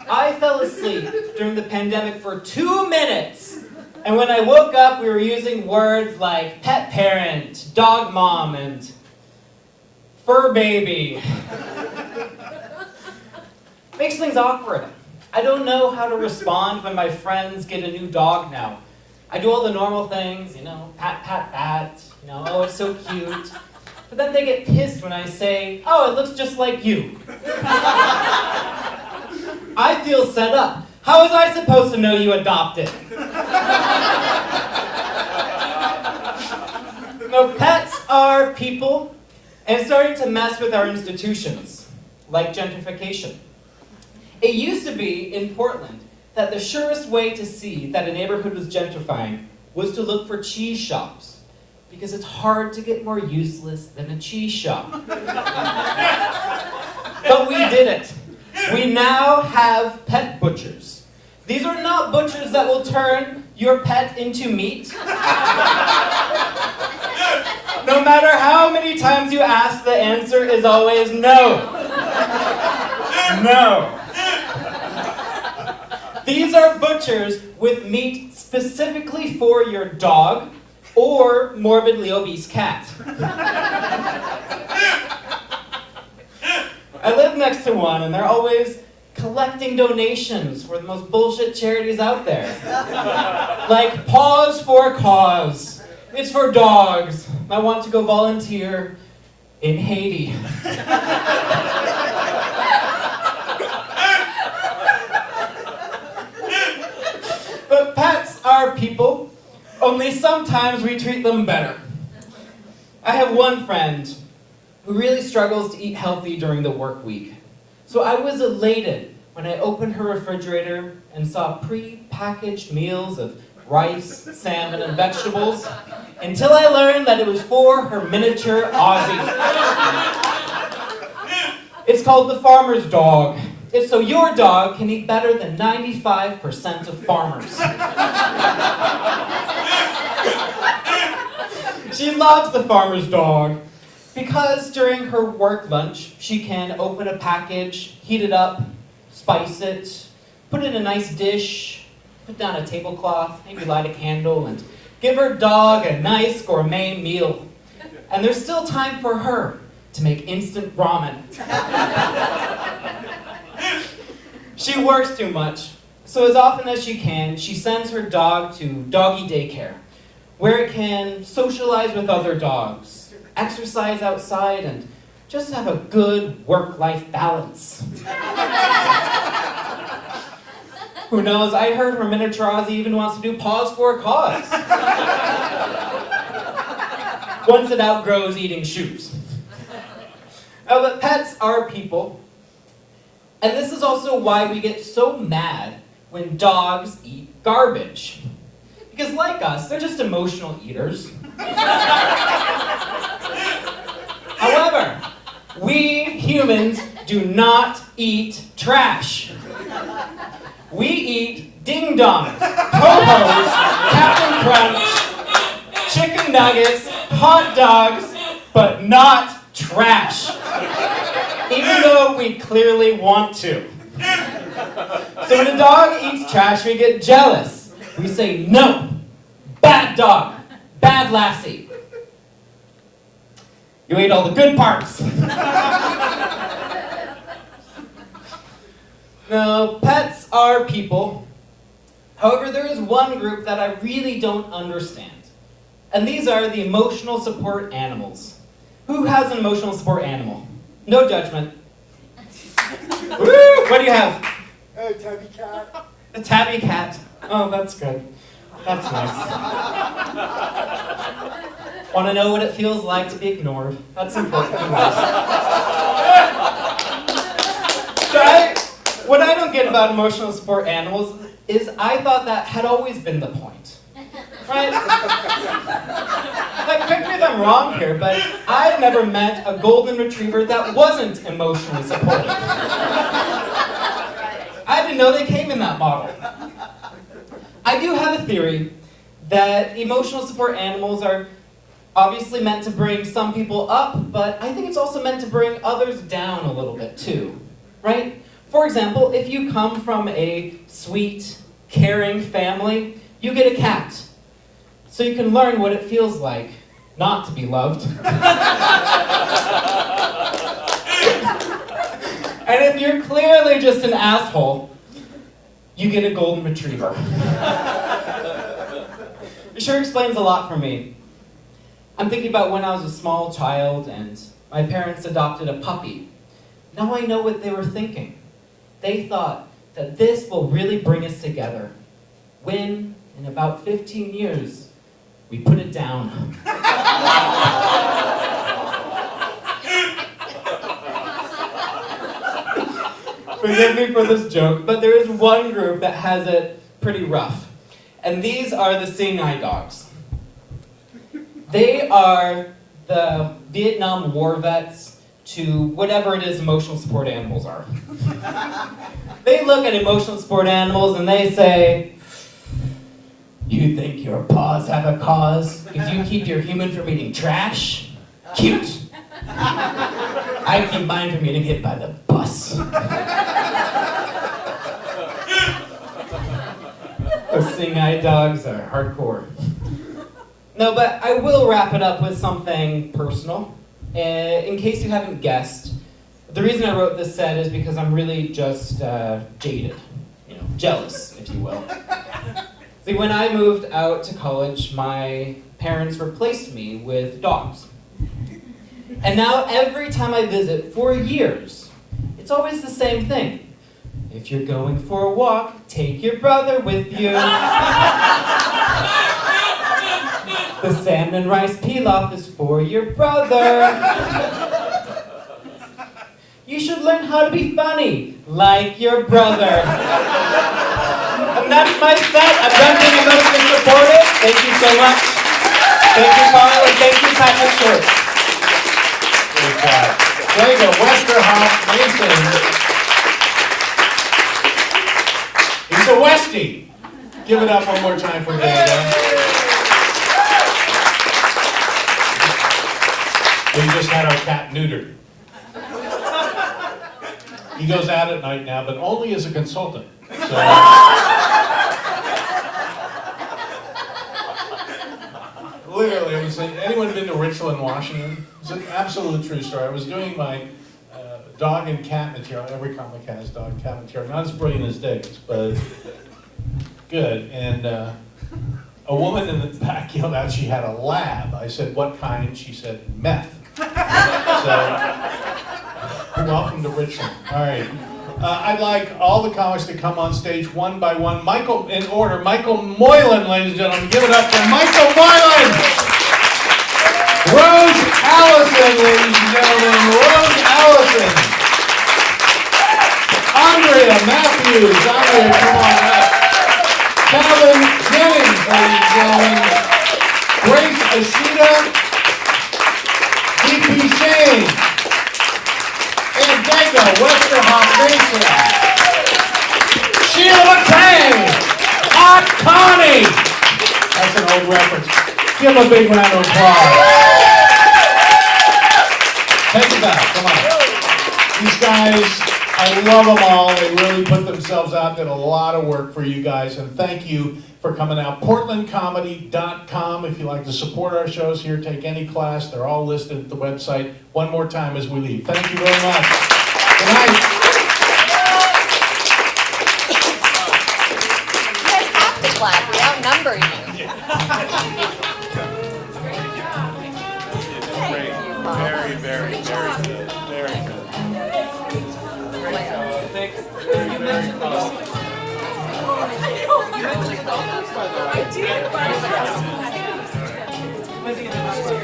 I fell asleep during the pandemic for 2 minutes. And when I woke up, we were using words like pet parent, dog mom, and fur baby. Makes things awkward. I don't know how to respond when my friends get a new dog now. I do all the normal things, you know, pat, pat, pat, you know, oh, it's so cute. But then they get pissed when I say, oh, it looks just like you. I feel set up. How was I supposed to know you adopted? No, pets are people, and it's starting to mess with our institutions, like gentrification. It used to be, in Portland, that the surest way to see that a neighborhood was gentrifying was to look for cheese shops, because it's hard to get more useless than a cheese shop. But we did it. We now have pet butchers. These are not butchers that will turn your pet into meat. No matter how many times you ask, the answer is always no. No. These are butchers with meat specifically for your dog or morbidly obese cat. I live next to one, and they're always collecting donations for the most bullshit charities out there. Like Paws for a Cause. It's for dogs. I want to go volunteer in Haiti. But pets are people, only sometimes we treat them better. I have one friend who really struggles to eat healthy during the work week. So I was elated when I opened her refrigerator and saw pre-packaged meals of rice, salmon, and vegetables, until I learned that it was for her miniature Aussie. It's called the farmer's dog. It's so your dog can eat better than 95% of farmers. She loves the farmer's dog because during her work lunch, she can open a package, heat it up, spice it, put it in a nice dish, put down a tablecloth, maybe light a candle, and give her dog a nice gourmet meal. And there's still time for her to make instant ramen. She works too much, so as often as she can, she sends her dog to doggy daycare, where it can socialize with other dogs, exercise outside, and just have a good work-life balance. Who knows, I heard her miniature Aussie even wants to do Paws for a Cause. Once it outgrows eating shoes. But pets are people. And this is also why we get so mad when dogs eat garbage. Because like us, they're just emotional eaters. However, we humans do not eat trash. We eat ding-dongs, Ho-Hos, Captain Crunch, chicken nuggets, hot dogs, but not trash. Even though we clearly want to. So when a dog eats trash, we get jealous. We say, no, bad dog, bad lassie. You ate all the good parts. No, pets are people. However, there is one group that I really don't understand. And these are the emotional support animals. Who has an emotional support animal? No judgment. Woo! What do you have? Oh, tabby cat. A tabby cat. Oh, that's good. That's nice. Want to know what it feels like to be ignored? That's important. What I don't get about emotional support animals is I thought that had always been the point. Right? Like, correct me if I'm wrong here, but I've never met a golden retriever that wasn't emotionally supportive. I didn't know they came in that model. I do have a theory that emotional support animals are obviously meant to bring some people up, but I think it's also meant to bring others down a little bit too, right? For example, if you come from a sweet, caring family, you get a cat. So you can learn what it feels like not to be loved. And if you're clearly just an asshole, you get a golden retriever. It sure explains a lot for me. I'm thinking about when I was a small child and my parents adopted a puppy. Now I know what they were thinking. They thought that this will really bring us together. When, in about 15 years, we put it down. Forgive me for this joke, but there is one group that has it pretty rough. And these are the seeing eye dogs. They are the Vietnam War vets to whatever it is emotional support animals are. They look at emotional support animals and they say, "You think your paws have a cause because you keep your human from eating trash? Cute. I keep mine from getting hit by the bus." Those seeing-eye dogs are hardcore. No, but I will wrap it up with something personal. In case you haven't guessed, the reason I wrote this set is because I'm really just jaded, jealous, if you will. See, when I moved out to college, my parents replaced me with dogs. And now every time I visit, for years, it's always the same thing. If you're going for a walk, take your brother with you. The salmon rice pilaf is for your brother. You should learn how to be funny, like your brother. And that's my set. I'm done being emotionally supportive. Thank you so much. Thank you, Carl, and thank you, Pat McShort. Good job. There you go, Westerhoff Mason. He's a Westie. Give it up one more time for Diego. We just had our cat neutered. He goes out at night now, but only as a consultant. So, literally, anyone been to Richland, Washington? It's an absolute true story. I was doing my dog and cat material. Every comic has dog and cat material. Not as brilliant as Dick's, but good. And a woman in the back yelled out she had a lab. I said, what kind? She said, meth. So, welcome to Richland. All right. I'd like all the comics to come on stage one by one. Michael, in order, Michael Moylan, ladies and gentlemen. Give it up for Michael Moylan! Rose Allison, ladies and gentlemen. Rose Allison. Andrea Matthews. Andrea, come on up. Calvin Jennings, ladies and gentlemen. Grace Ashita. D.P. Shane. And Diego Westerhoff Mason. Sheila McCain. Hot Connie. That's an old reference. Give them a big round of applause. Take it back, come on. These guys, I love them all. They really put themselves out, did a lot of work for you guys, and thank you for coming out. PortlandComedy.com if you'd like to support our shows here, take any class. They're all listed at the website. One more time as we leave. Thank you very much. Good night. You guys have to clap. We outnumber you. Very, very, very good. Very good. Thank you.